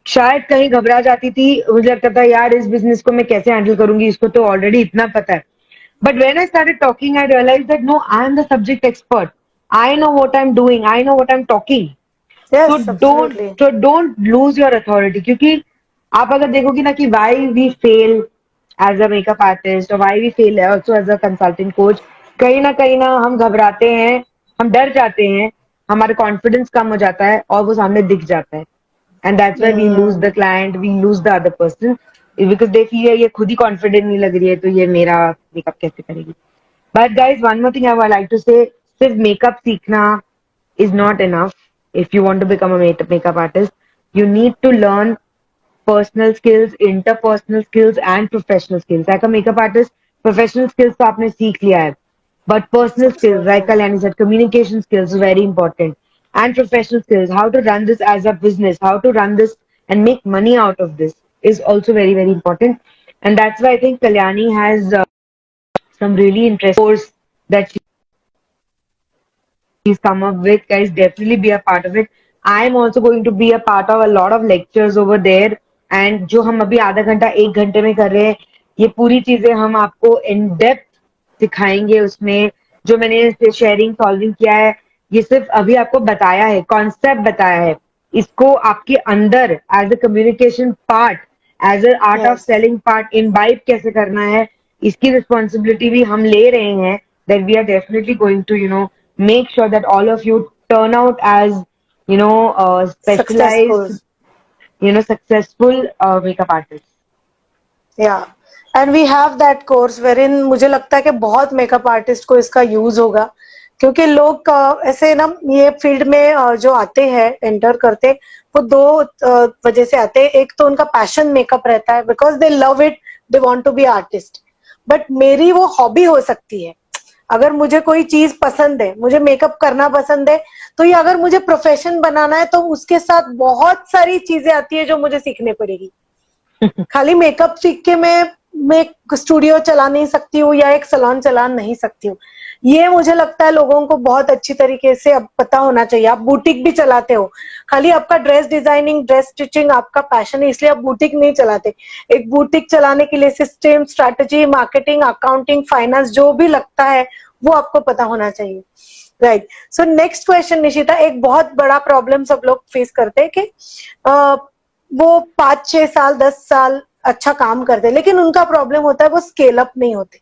शायद कहीं घबरा जाती थी. मुझे लगता था यार इस बिजनेस को मैं कैसे हैंडल करूंगी, इसको तो ऑलरेडी इतना पता है. But when I started talking, I realized that no, I am the subject expert. I know what I'm doing. I know what I'm talking. So
yes absolutely
don't lose your authority. क्योंकि आप अगर देखोगे ना कि why we fail as a makeup artist or why we fail also as a consulting coach, कहीं ना हम घबराते हैं, हम डर जाते हैं, हमारा कॉन्फिडेंस कम हो जाता है और वो सामने दिख जाता है. And that's why we lose the client, we lose the other person because they feel ये खुद ही confident नहीं लग रही है तो ये मेरा मेकअप कैसे करेगी. But guys, one more thing I would like to say, सिर्फ मेकअप सीखना is not enough. If you want to become a makeup artist, you need to learn personal skills, interpersonal skills, and professional skills. Like a makeup artist, professional skills तो आपने सीख लिया है, but personal skills, like
absolutely
Kalyani said, communication skills is very important, and professional skills, how to run this as a business, how to run this and make money out of this is also very very important. And that's why I think Kalyani has some really interesting course that she's come up with. Guys, definitely be a part of it. I am also going to be a part of a lot of lectures over there. And जो हम अभी आधा घंटा 1 घंटे में कर रहे हैं, ये पूरी चीजें हम आपको इन डेप्थ सिखाएंगे. उसमें जो मैंने शेयरिंग सॉल्विंग किया है, ये सिर्फ अभी आपको बताया है, कॉन्सेप्ट बताया है. इसको आपके अंदर as a communication part, as a art of
yes
selling part invite कैसे करना है, इसकी रिस्पॉन्सिबिलिटी भी हम ले रहे हैं. That we are definitely going to make sure that all of you turn out as
successful
specialized, successful makeup artists.
या and we have that course wherein मुझे लगता है कि बहुत मेकअप आर्टिस्ट को इसका यूज होगा क्योंकि लोग ऐसे ना ये फील्ड में जो आते हैं एंटर करते वो दो वजह से आते हैं. एक तो उनका पैशन मेकअप रहता है because they love it, they want to be artist. But मेरी वो हॉबी हो सकती है. अगर मुझे कोई चीज पसंद है, मुझे मेकअप करना पसंद है, तो ये अगर मुझे प्रोफेशन बनाना है तो उसके साथ बहुत सारी चीजें आती है जो मुझे सीखने पड़ेगी. खाली मेकअप सीख के मैं एक स्टूडियो चला नहीं सकती हूँ या एक सलोन चला नहीं सकती हूँ. ये मुझे लगता है लोगों को बहुत अच्छी तरीके से अब पता होना चाहिए. आप बुटीक भी चलाते हो, खाली आपका ड्रेस डिजाइनिंग ड्रेस स्टिचिंग आपका पैशन है इसलिए आप बुटीक नहीं चलाते. एक बुटीक चलाने के लिए system, strategy, marketing, accounting, finance जो भी लगता है वो आपको पता होना चाहिए. Right. So next question Nishita, एक बहुत बड़ा प्रॉब्लम सब लोग फेस करते हैं कि वो 5-6 साल 10 साल अच्छा काम करते हैं लेकिन उनका प्रॉब्लम होता है वो स्केल अप नहीं होते.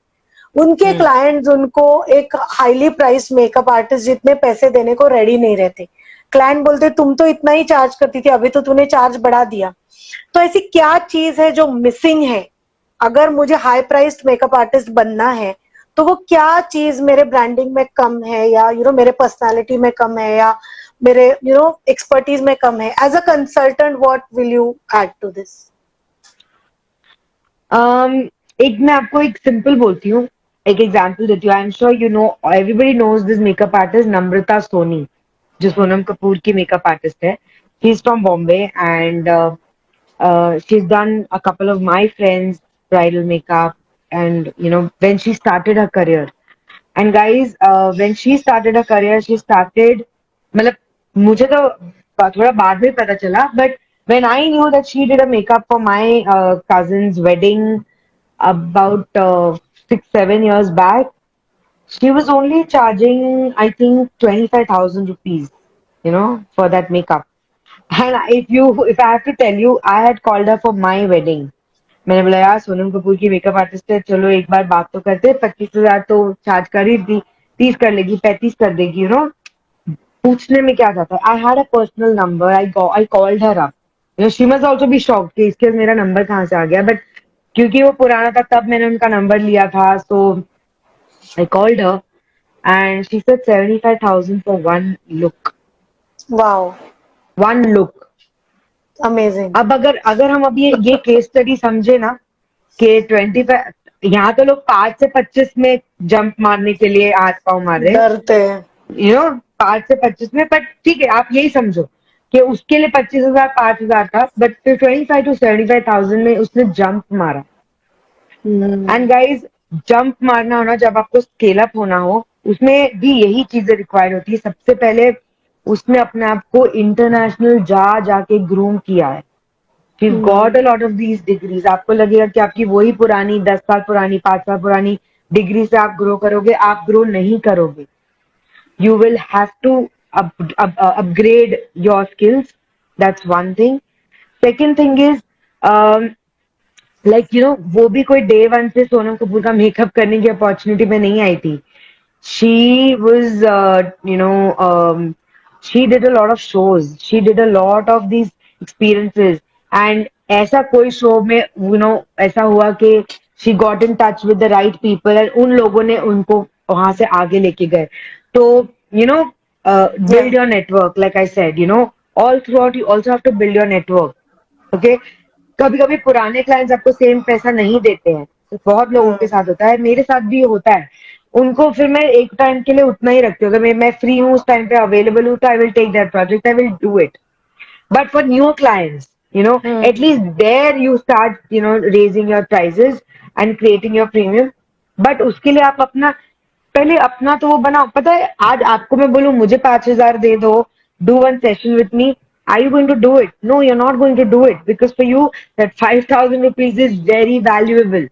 उनके क्लाइंट्स उनको एक हाईली प्राइस मेकअप आर्टिस्ट जितने पैसे देने को रेडी नहीं रहते. क्लाइंट बोलते तुम तो इतना ही चार्ज करती थी, अभी तो तूने चार्ज बढ़ा दिया. तो ऐसी क्या चीज है जो मिसिंग है? अगर मुझे हाई प्राइस्ड मेकअप आर्टिस्ट बनना है तो वो क्या चीज मेरे ब्रांडिंग में कम है या मेरे पर्सनालिटी में कम है या मेरे एक्सपर्टीज में कम है? As a consultant what will you add to this?
एक मैं आपको एक सिंपल बोलती हूँ, एक एग्जांपल देती हूँ. I am sure everybody knows this makeup artist Namrata Soni, जो सोनम कपूर की मेकअप आर्टिस्ट है. She is from Bombay and she's done a couple of my friends bridal makeup. And when she started her career, and guys, when she started her career, she started, मतलब मुझे तो थोड़ा बाद में पता चला, but when I knew that she did a makeup for my cousin's wedding about 6-7 years back, she was only charging, I think, 25,000 rupees, for that makeup. And if I have to tell you, I had called her for my wedding. मैंने बोला यार सोनम कपूर की makeup artist है, चलो एक बार बात तो करते. 25,000 तो चार्ज कर ही दी, 30 कर लेगी, 35 कर देगी. पूछने में क्या जाता है. I had a personal number, I called her up. She must also be shocked कि इसके मेरा नंबर कहाँ से आ गया. बट क्योंकि वो पुराना था तब मैंने उनका नंबर लिया था. So I called her and she said 75,000 for one look.
Wow,
one look.
Amazing.
अब अगर अगर हम अभी ये केस स्टडी समझे ना कि 25, यहाँ तो लोग 5 से 25 में जंप मारने के लिए हाथ पांव मार रहे हैं,
डरते हैं।
5 से 25 में। बट ठीक है, आप यही समझो कि उसके लिए 25,000 5,000 था, बट फिर 25 to 75,000 में उसने जंप मारा। एंड गाइज, जंप मारना होना, जब आपको स्केल अप होना हो, उसमें भी यही चीजें रिक्वायर्ड होती है। सबसे पहले उसने अपने आप को इंटरनेशनल जा जाके ग्रूम किया है। She's got a lot of these degrees. आपको लगेगा कि आपकी वही पुरानी 10 साल पुरानी 5 साल पुरानी डिग्री से आप ग्रो करोगे, आप ग्रो नहीं करोगे। You will have to upgrade your skills. That's one thing. Second thing is, um, वो भी कोई डे वन से सोनम कपूर का मेकअप करने की अपॉर्चुनिटी में नहीं आई थी। She was, she did a lot of shows. She did a lot of these experiences. And ऐसा कोई शो में, ऐसा हुआ कि she got in touch with the right people and उन लोगों ने उनको वहां से आगे लेके गए। तो, build your network, like I said, all throughout you also have to build your network. Okay, कभी कभी पुराने क्लाइंट्स आपको सेम पैसा नहीं देते हैं। बहुत लोगों के साथ होता है, मेरे साथ भी होता है। उनको फिर मैं एक टाइम के लिए उतना ही रखती हूँ। अगर मैं फ्री हूँ, उस टाइम पे अवेलेबल हूँ, तो I will take that project, I will do it. But for newer clients, at least there you start, raising your prices and creating your premium. But उसके लिए आप पहले अपना तो वो बनाओ। पता है, आज आपको मैं बोलूं मुझे 5,000 दे दो, do one session with me. Are you going to do it? No, you're not going to do it, because for you that 5,000 rupees is very valuable.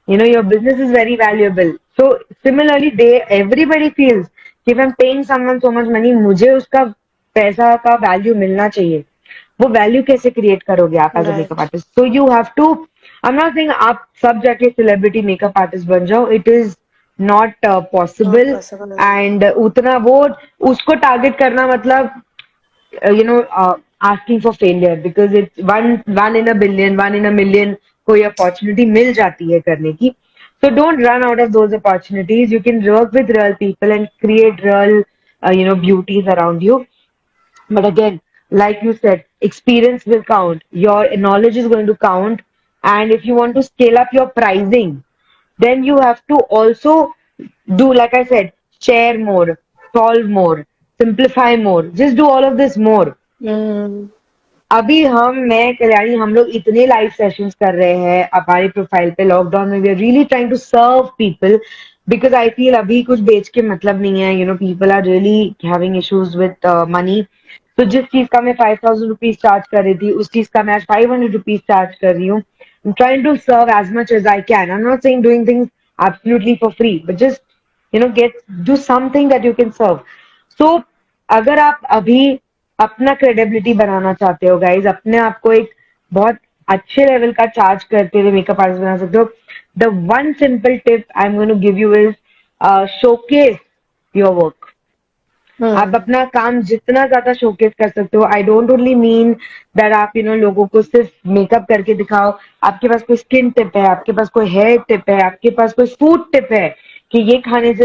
Your business is very valuable. So similarly, everybody feels कि if I'm paying someone so much money, मुझे उसका पैसा का value मिलना चाहिए। वो value कैसे create करोगे आप as a makeup artist? So you have to, I am not saying आप सब जाके सेलिब्रिटी मेकअप आर्टिस्ट बन जाओ, it is not possible. And उतना वो उसको टारगेट करना मतलब asking for failure, because it's one in a billion, one in a million कोई अपॉर्चुनिटी मिल जाती है करने की। So don't run out of those opportunities. You can work with real people and create real beauties around you. But again, like you said, experience will count, your knowledge is going to count. And if you want to scale up your pricing, then you have to also do, like I said, share more, solve more, simplify more, just do all of this more. अभी मैं कल्याणी, हम लोग इतने live sessions कर रहे हैं हमारी profile पे लॉकडाउन में। We are really trying to serve people, because I feel अभी कुछ बेच के मतलब नहीं है। People are really having issues with money. तो जिस चीज का मैं 5,000 रुपीज चार्ज कर रही थी, उस चीज का मैं आज 500 रुपीज चार्ज कर रही हूँ। I'm trying to serve as much as I can. I'm not saying doing things absolutely for free, but just do something that you can serve. So अगर आप अभी अपना क्रेडिबिलिटी बनाना चाहते हो गाइज, अपने आप को एक बहुत अच्छे लेवल का चार्ज करते हुए मेकअप आर्टिस्ट बना सकते हो, the one simple tip I am going to give you is showcase your work. आप अपना काम जितना ज्यादा शोकेस कर सकते हो। I don't only mean that आप लोगों को सिर्फ मेकअप करके दिखाओ। आपके पास कोई स्किन टिप है, आपके पास कोई हेयर टिप है, आपके पास कोई फूड टिप है कि ये खाने से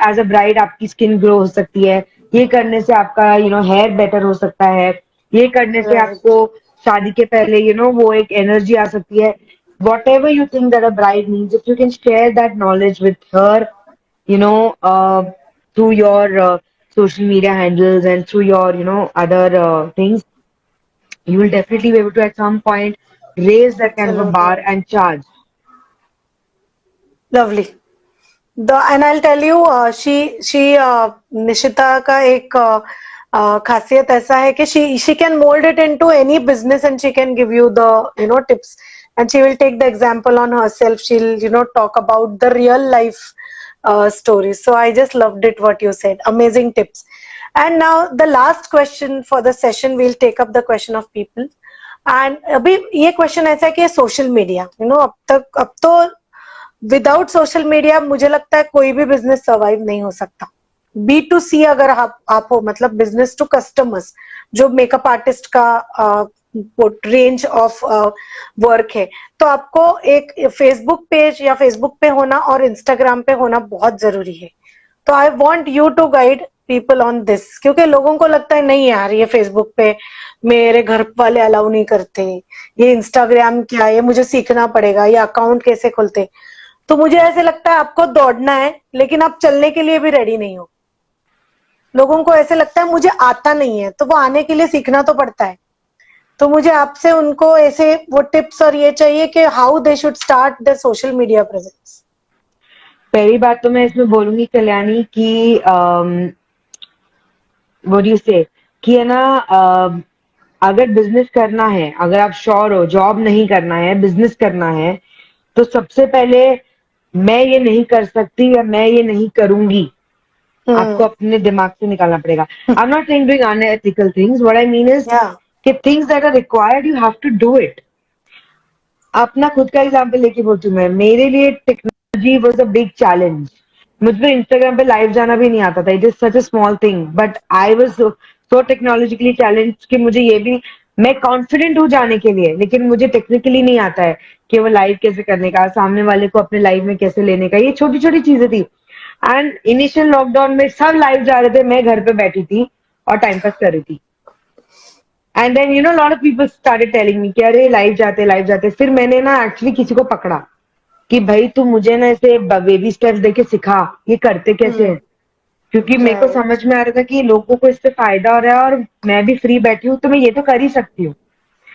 एज अ ब्राइड आपकी स्किन ग्लो हो सकती है, ये करने से आपका हेयर बेटर हो सकता है, ये करने से आपको शादी के पहले वो एक एनर्जी आ सकती है। whatever you think that a bride needs, if you can share that knowledge with her, you know, through your social media handles and through your, other things, you will definitely be able to at some point raise that kind of a bar and charge.
Lovely. And I'll tell you, Nishita का एक खासियत ऐसा है कि she can mold it into any business and she can give you the tips, and she will take the example on herself. She'll talk about the real life stories. So I just loved it what you said. Amazing tips. And now the last question for the session, we'll take up the question of people. And अभी ये question ऐसा है कि social media अब तो without social media मुझे लगता है कोई भी बिजनेस सर्वाइव नहीं हो सकता। B2C अगर आप हो, मतलब बिजनेस टू कस्टमर्स, जो मेकअप आर्टिस्ट का रेंज ऑफ वर्क है, तो आपको एक फेसबुक पेज या फेसबुक पे होना और इंस्टाग्राम पे होना बहुत जरूरी है। तो I want you to guide people on this, क्योंकि लोगों को लगता है नहीं यार ये फेसबुक पे मेरे घर वाले अलाउ नहीं करते, ये इंस्टाग्राम क्या है, मुझे सीखना पड़ेगा, ये अकाउंट कैसे खुलते। तो मुझे ऐसे लगता है आपको दौड़ना है, लेकिन आप चलने के लिए भी रेडी नहीं हो। लोगों को ऐसे लगता है मुझे आता नहीं है, तो वो आने के लिए सीखना तो पड़ता है। तो मुझे आपसे उनको ऐसे वो टिप्स और ये चाहिए कि how they should start the social media presence.
पहली बात तो मैं इसमें बोलूंगी कल्याणी कि व्हाट डू यू से कि है ना, अगर बिजनेस करना है, अगर आप श्योर हो जॉब नहीं करना है, बिजनेस करना है, तो सबसे पहले मैं ये नहीं कर सकती या मैं ये नहीं करूंगी, आपको अपने दिमाग से निकालना पड़ेगा। I am not saying doing unethical things, what I mean is
या
कि things that are required you have to do it. अपना खुद का एग्जाम्पल लेके बोलती हूँ मैं, मेरे लिए technology was a big challenge. मुझे इंस्टाग्राम पे लाइव जाना भी नहीं आता था, it is such a small thing, but I was so technologically challenge कि मुझे ये भी, मैं कॉन्फिडेंट हूँ जाने के लिए, लेकिन मुझे टेक्निकली नहीं आता है कि वो लाइव कैसे करने का, सामने वाले को अपने लाइव में कैसे लेने का, ये छोटी छोटी चीजें थी। एंड इनिशियल लॉकडाउन में सब लाइव जा रहे थे, मैं घर पे बैठी थी और टाइम पास कर रही थी। And then you know lot of people started telling me कि अरे लाइव जाते। फिर मैंने ना एक्चुअली किसी को पकड़ा कि भाई तू मुझे ना ऐसे बेबी स्टेप्स देके सिखा, ये करते कैसे हैं, क्योंकि मेरे को
राइट,
समझ में आ रहा था कि लोगों को इससे फायदा हो रहा है और मैं भी फ्री बैठी हूँ, तो मैं ये तो कर ही सकती हूँ।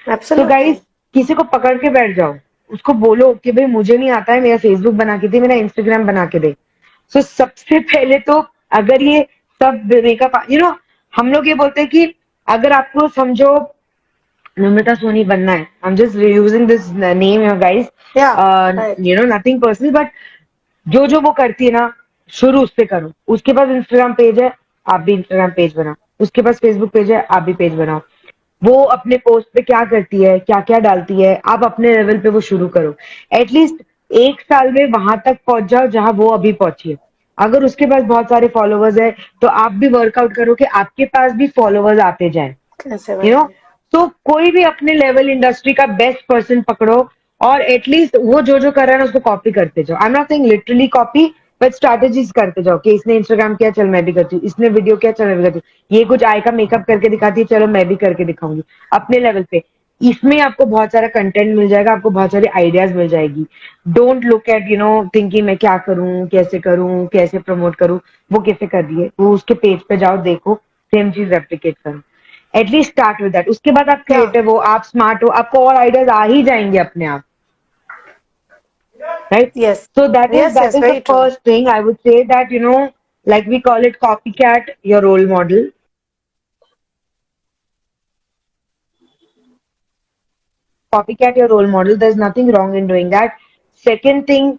तो
एब्सोल्युटली।
गाइस, किसी को पकड़ के बैठ जाओ, उसको बोलो कि भाई मुझे नहीं आता है, मेरा फेसबुक बना के दे, मेरा इंस्टाग्राम बना के दे। सो सबसे पहले तो, अगर ये सब मेकअप, यू नो, हम लोग ये बोलते हैं कि अगर आपको समझो नम्रता सोनी बनना है, I am just using this name your guys,
yeah right,
you know nothing personal, but जो जो वो करती है ना, शुरू उससे करो। उसके पास इंस्टाग्राम पेज है, आप भी इंस्टाग्राम पेज बनाओ। उसके पास फेसबुक पेज है, आप भी पेज बनाओ। वो अपने पोस्ट पे क्या करती है, क्या क्या डालती है, आप अपने लेवल पे वो शुरू करो। एटलीस्ट 1 साल में वहां तक पहुंच जाओ जहां वो अभी पहुंची है। अगर उसके पास बहुत सारे फॉलोवर्स है, तो आप भी वर्कआउट करो कि आपके पास भी फॉलोवर्स आते जाए,
कैसे
यू नो।
बढ़ेंगे।
तो कोई भी अपने लेवल इंडस्ट्री का बेस्ट पर्सन पकड़ो, और एटलीस्ट वो जो जो कर रहा है ना उसको कॉपी करते जाओ। आई am not saying literally copy, but strategies करते जाओ कि इसने इंस्टाग्राम किया, चल मैं भी करती हूँ, इसने वीडियो किया, चल मैं भी करती हूँ, ये कुछ आई का मेकअप करके दिखाती है, चलो मैं भी करके दिखाऊंगी अपने लेवल पे। इसमें आपको बहुत सारा कंटेंट मिल जाएगा, आपको बहुत सारी आइडियाज मिल जाएगी। Don't look at you know thinking मैं क्या करूं, कैसे प्रमोट करूं, वो कैसे कर रही है, वो उसके पेज पे जाओ, देखो, सेम चीज रेप्लिकेट करो। At least start with that. उसके बाद आप
या
क्रिएटिव हो, आप स्मार्ट हो, आपको और आइडियाज आ ही जाएंगे अपने आप, right?
Yes,
So that is
yes,
that
yes,
is the
very true.
first thing I would say, that you know, like we call it copycat your role model. Copycat your role model. There's nothing wrong in doing that. Second thing,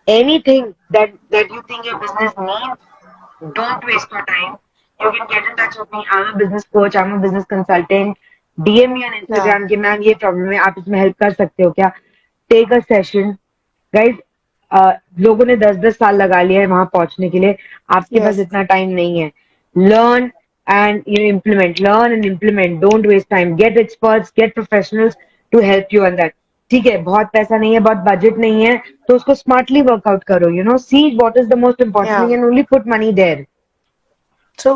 anything that you think your business needs, don't waste your time. You can get in touch with me. I'm a business coach. I'm a business consultant. DM me on
या
Instagram कि ma'am ये problem है, आप इसमें help कर सकते हो क्या? Take a session, guys. लोगों ने 10-10 साल लगा लिया है वहां पहुंचने के लिए, आपके पास
यस,
इतना टाइम नहीं है। Learn and you implement, learn and implement, don't waste time, get experts, get professionals to help you on that. ठीक है, बहुत पैसा नहीं है, बहुत बजट नहीं है, तो उसको स्मार्टली वर्कआउट करो, you know, see what is the most
yeah
important thing and only put money there.
True.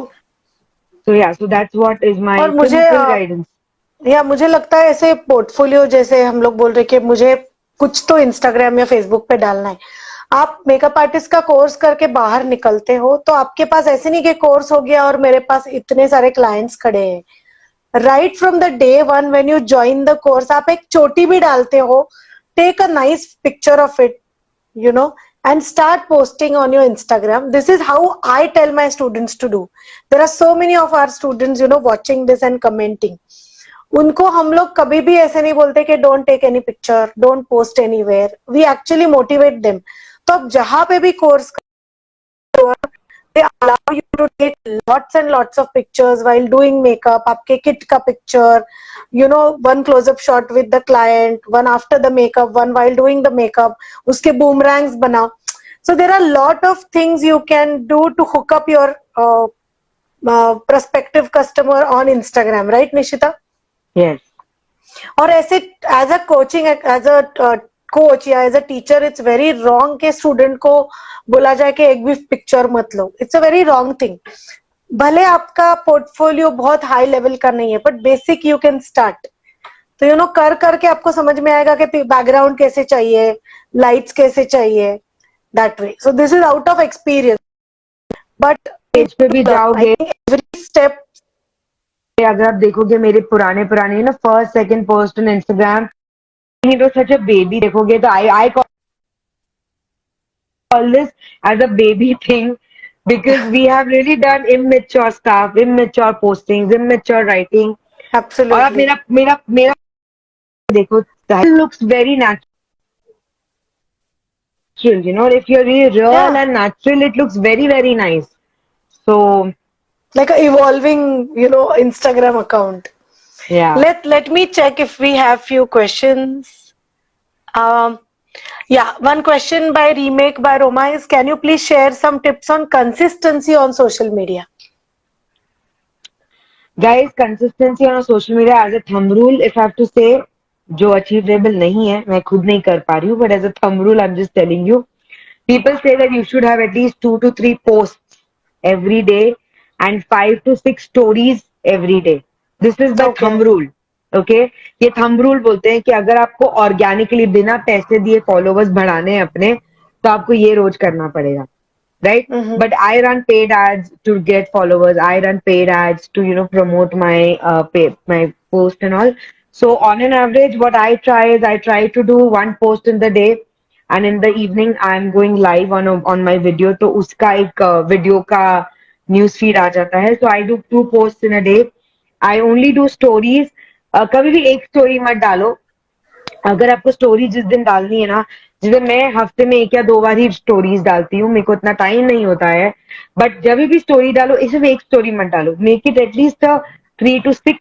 So yeah, so that's what is my
और मुझे
simple guidance.
या मुझे लगता है ऐसे पोर्टफोलियो, जैसे हम लोग बोल रहे कि मुझे कुछ तो इंस्टाग्राम या फेसबुक पे डालना है। आप मेकअप आर्टिस्ट का कोर्स करके बाहर निकलते हो तो आपके पास ऐसे नहीं कि कोर्स हो गया और मेरे पास इतने सारे क्लाइंट्स खड़े हैं। Right from the day one when you join the course, आप एक चोटी भी डालते हो, take a nice picture of it, you know, and start posting on your Instagram. This is how I tell my students to do. There are so many of our students, you know, watching this and commenting. उनको हम लोग कभी भी ऐसे नहीं बोलते कि don't take any picture, don't post anywhere, we actually motivate them. तो आप जहां पे भी course, they allow you to take lots and lots of pictures while doing makeup, आपके kit का picture, you know, one close up shot with the client, one after the makeup, one while doing the makeup, उसके boomerangs बनाओ। So there are a lot of things you can do to hook up your prospective customer on Instagram, right Nishita?
Yes.
और ऐसे as a coaching, as a coach या as a teacher, it's very wrong के student को बोला जाए कि एक भी पिक्चर मत लो। It's a very wrong thing. भले आपका पोर्टफोलियो बहुत हाई लेवल का नहीं है, but basic you can start. तो यू नो, कर करके आपको समझ में आएगा कि बैकग्राउंड कैसे चाहिए, लाइट्स कैसे चाहिए, that way. So this is out of experience. But
page पे भी
I
जाओगे,
think every step.
अगर आप देखोगे मेरे पुराने पुराने ना first second post on Instagram, तो सच अ बेबी देखोगे तो आई call this as a baby thing because we have really done immature stuff, immature postings, immature writing. और अब
Absolutely.
मेरा मेरा मेरा देखो, that looks very natural. You know, if you're really real
Yeah.
and natural, it looks very, very nice. So,
Like a evolving, Instagram account.
yeah.
Let me check if we have few questions. Um, yeah, one question by Remake by Roma is, can you please share some tips on consistency on social media?
Guys, consistency on social media as a thumb rule, if I have to say, जो achievable नहीं है, मैं खुद नहीं कर पा रही हूँ, but as a thumb rule, I'm just telling you. People say that you should have at least 2 to 3 posts every day and 5 to 6 stories every day. This is my
Okay.
thumb rule. Okay? ये thumb rule बोलते हैं कि अगर आपको organically बिना पैसे दिए followers बढ़ाने हैं अपने, तो आपको ये रोज करना पड़ेगा. Right?
Mm-hmm.
But I run paid ads to get followers. I run paid ads to, promote my post and all. So on an average, what I try is I try to do one post in the day, and in the evening I'm going live on my video. तो उसका एक video का news feed आ जाता है. So I do 2 posts in a day. I only do stories. कभी भी एक story मत डालो. अगर आपको स्टोरी जिस दिन डालनी है ना, जैसे मैं हफ्ते में 1 या 2 बार ही स्टोरीज डालती हूँ, मेरे को इतना टाइम नहीं होता है, बट जब भी स्टोरी डालो, सिर्फ एक स्टोरी मत डालो, make it at least 3 to 6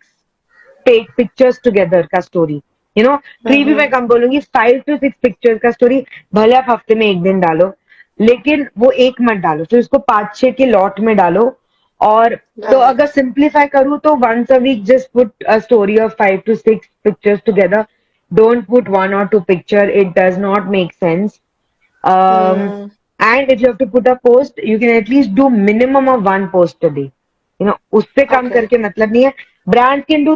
pictures together का स्टोरी. 3 भी मैं कम बोलूंगी, 5 to 6 पिक्चर्स का स्टोरी. भले आप हफ्ते में एक दिन डालो, लेकिन वो एक मत डालो, फिर उसको 5-6 के लॉट में डालो. और तो अगर सिंप्लीफाई करूँ तो once a week just put a story of 5 to 6 pictures together. Don't put 1 or 2 picture. It does not make sense. Um, and if you have to put a post, you can at least do minimum of 1 post a day. उससे कम
Okay.
करके मतलब नहीं है. Brand can do,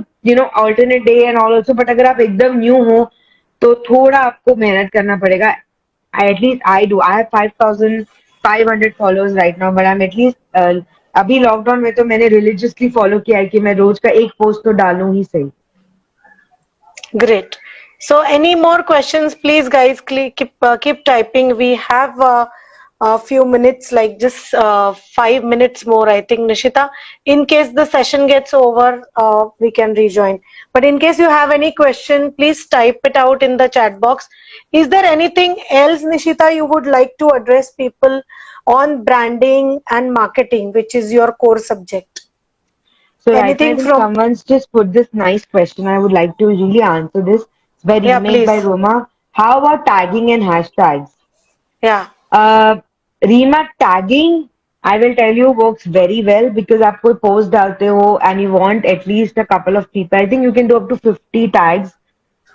alternate day and all also, but अगर आप एकदम new हो, तो थोड़ा आपको मेहनत करना पड़ेगा. At least I do. I have 5,500 followers right now, but I'm at least अभी लॉकडाउन में तो मैंने religiously follow किया है कि मैं रोज का एक पोस्ट तो डालूं ही सही.
Great. So, any more questions, please, guys? Keep typing. We have a few minutes, like just 5 minutes more, I think, Nishita. In case the session gets over, we can rejoin. But in case you have any question, please type it out in the chat box. Is there anything else, Nishita, you would like to address people on branding and marketing, which is your core subject?
So right now, I
Anything
think
from?
someone's just put this nice question. I would like to really answer this. It's by
Yeah,
Remake by
please.
Roma. How about tagging and hashtags?
Yeah.
Uh, Rema, tagging, I will tell you, works very well because आप कोई post डालते हो and you want at least a couple of people. I think you can do up to 50 tags,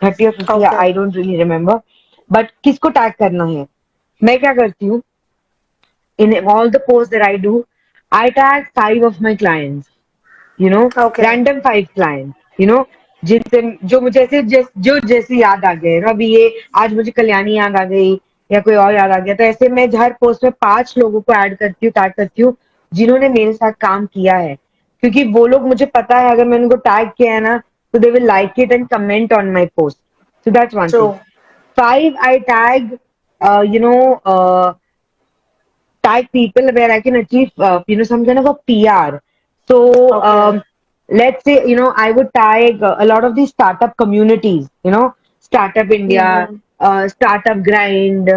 30 or 50.
Okay.
I don't really remember. But किसको tag करना है? मैं क्या करती हूँ? In all the posts that I do, I tag 5 of my clients.
Okay.
Random 5 clients, जिनसे जो मुझे जो जैसे याद आ गए ना, अभी ये आज मुझे कल्याणी याद आ गई या कोई और याद आ गया, तो ऐसे मैं हर पोस्ट में 5 लोगों को ऐड करती हूँ, टैग करती हूँ, जिन्होंने मेरे साथ काम किया है, क्योंकि वो लोग मुझे पता है अगर मैंने उनको टैग किया है ना, तो they will like it and comment on my post. So that's one thing.
True.
5, I tag, you know, tag people where I can achieve, some kind of a PR. So,
Okay.
let's say, I would tag a lot of these startup communities, Startup India,
Mm-hmm.
Startup Grind,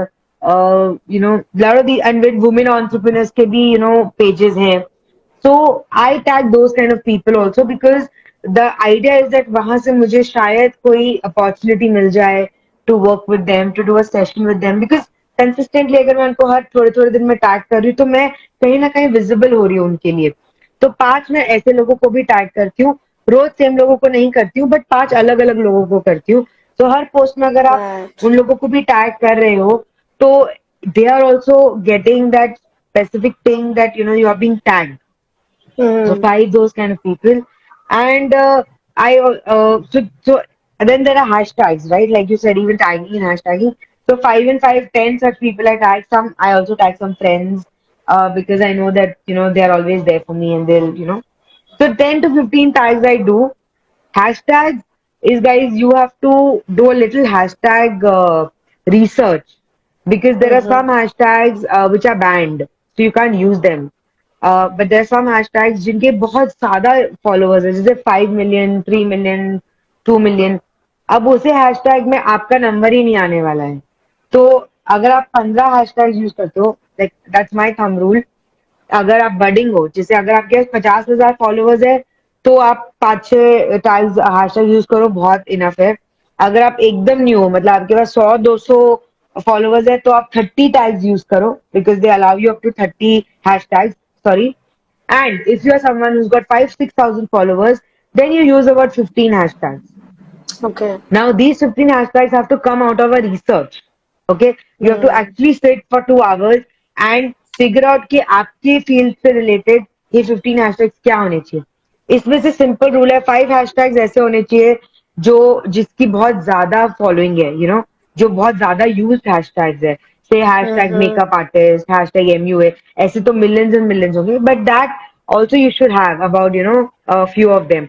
lot of the, and with women entrepreneurs ke bhi, pages hain. So I tag those kind of people also because the idea is that वहां से मुझे शायद कोई opportunity मिल जाए to work with them, to do a session with them, because consistently अगर मैं उनको हर थोड़े थोड़े दिन में टैग कर रही हूँ तो मैं कहीं ना कहीं विजिबल हो रही हूँ उनके लिए. तो 5 मैं ऐसे लोगों को भी टैग करती हूँ. रोज सेम लोगों को नहीं करती हूँ, बट 5 अलग अलग लोगों को करती हूँ. तो हर पोस्ट में अगर आप
Right.
उन लोगों को भी टैग कर रहे हो, तो they are also getting that specific thing that you are being tagged. So
Mm.
5 those kind of people, and I so then there are hashtags, right? Like you said, even tagging and hashtagging. So 5 and 5, 10 such people I tag. Some I also tag some friends because I know that they are always there for me and they'll. So 10 to 15 tags I do. Hashtags is, guys, you have to do a little hashtag research because there are some hashtags which are banned, so you can't use them. But there are some hashtags जिनके बहुत ज्यादा followers है, जैसे 5 million, 3 million, 2 million. अब उसे hashtag में आपका number ही नहीं आने वाला है. तो अगर आप 15 हैशटैग यूज करते हो, like that's my thumb rule. अगर आप बडिंग हो, जैसे अगर आपके पास 50,000 फॉलोअर्स है, तो आप 5-6 टैग्स हैशटैग यूज करो, बहुत इनफ है. अगर आप एकदम न्यू हो, मतलब आपके पास 100-200 फॉलोअर्स है, तो आप 30 टैग्स यूज करो because they allow you up to 30 hashtags. Sorry. And if you are someone who's got 5-6 thousand followers, then you use about 15 hashtags.
Okay.
Now, these 15 hashtags have to come out of a research. Okay, you have to actually sit for 2 hours and figure out कि आपके field से related ये 15 hashtags क्या होने चाहिए. इसमें से simple rule है, 5 hashtags ऐसे होने चाहिए जो जिसकी बहुत ज्यादा फॉलोइंग है, जो बहुत ज्यादा यूज्ड hashtags है. से hashtag makeup artist, hashtag MUA, ऐसे तो मिलियंस एंड मिलियंस होंगे, but that also you should have about few of them.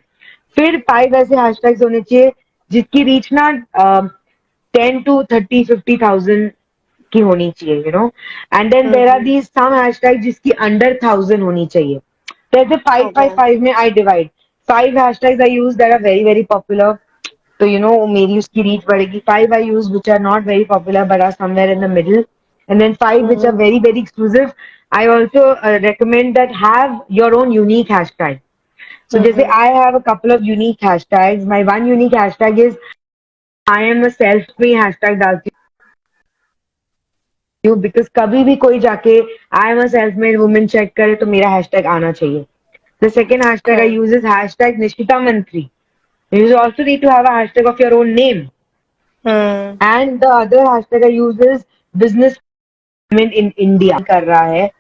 फिर 5 ऐसे हैशटैग्स होने चाहिए जिसकी रीच ना 10 to 30-50,000 की होनी चाहिए, and then there are these some hashtag जिसकी अंडर 1,000 होनी चाहिए. तो ऐसे 5-5-5 में I divide. 5 hashtags I use that are very very popular, तो मेरी उसकी रीच बढ़ेगी. 5 I use which are not very popular but are somewhere in the middle, and then 5 which are very very exclusive. I also recommend that have your own unique hashtag. So जैसे I have a couple of unique hashtags. My one unique hashtag is I am a self-made hashtag डालती हूँ because कभी भी कोई जाके I am a self-made woman check करे तो मेरा hashtag आना चाहिए. The second hashtag I use is hashtag Nishita Mantri. You also need to have a hashtag of your own name. And the other hashtag I use is business women in India कर रहा है.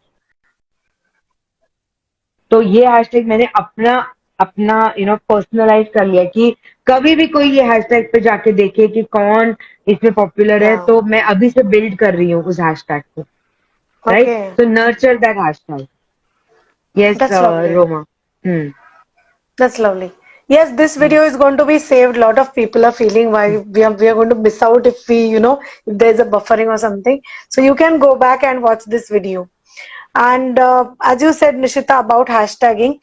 तो ये hashtag मैंने अपना अपना personalise कर लिया कि कभी भी कोई ये हैशटैग पे जाके देखे कि कौन इसमें पॉपुलर है, तो मैं अभी से बिल्ड कर रही हूँ उस हैशटैग को. Right, so nurture that hashtag. Yes Roma.
That's lovely. Yes, this video is going to be saved. A lot of people are feeling why we are going to miss out if if there's a buffering or something. So you can go back and watch this video. And as you said, Nishita, about hashtagging,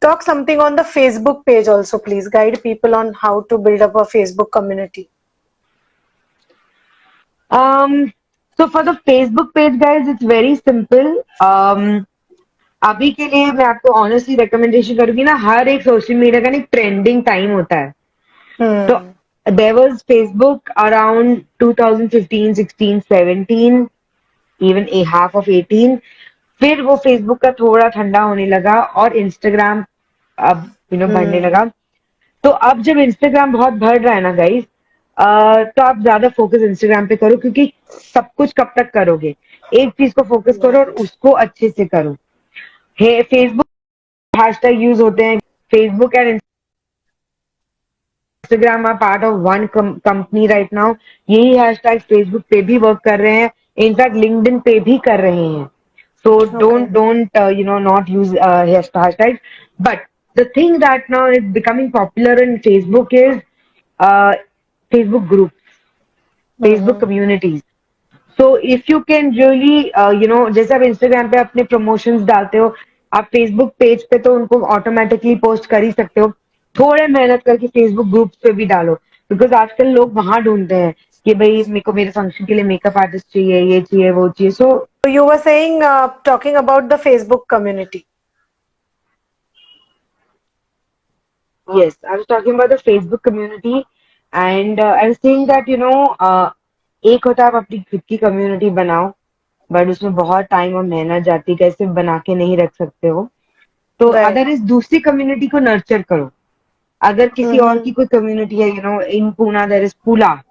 talk something on the Facebook page also, please. Guide people on how to build up a Facebook community.
So for the Facebook page, guys, it's very simple. अभी के लिए मैं आपको honestly recommendation करूंगी ना, हर एक social media का एक ट्रेंडिंग टाइम होता है. तो there was Facebook around 2015, 16, 17, even a half of 18. फिर वो फेसबुक का थोड़ा ठंडा होने लगा और इंस्टाग्राम अब बढ़ने लगा. तो अब जब इंस्टाग्राम बहुत बढ़ रहा है ना गाइस, तो आप ज्यादा फोकस इंस्टाग्राम पे करो क्योंकि सब कुछ कब तक करोगे, एक चीज को फोकस करो और उसको अच्छे से करो. फेसबुक हैशटैग यूज होते हैं. Facebook and Instagram are part of one company right now. यही हैशटैग फेसबुक पे भी वर्क कर रहे हैं, इनफैक्ट लिंक्डइन पे भी कर रहे हैं. So don't not use hashtags. But the thing that now is becoming popular in Facebook is Facebook groups, Facebook communities. So if you can really जैसे आप Instagram पे अपने promotions डालते हो, आप Facebook पेज पे तो उनको ऑटोमेटिकली पोस्ट कर ही सकते हो. थोड़े मेहनत करके Facebook ग्रुप्स पे भी डालो बिकॉज आजकल लोग वहां ढूंढते हैं कि भाई मेरे को मेरे फंक्शन के लिए मेकअप आर्टिस्ट चाहिए, ये चाहिए, वो चाहिए.
So you were saying, talking about the Facebook community.
Yes, I was talking about the Facebook community, and I was saying that एक होता है आप अपनी खुद की कम्युनिटी बनाओ, बट उसमें बहुत टाइम और मेहनत जाती है, कैसे बना के नहीं रख सकते हो. तो अगर इस दूसरी कम्युनिटी को नर्चर करो. अगर किसी और की कोई कम्युनिटी है, इन पूना देयर इज पूला,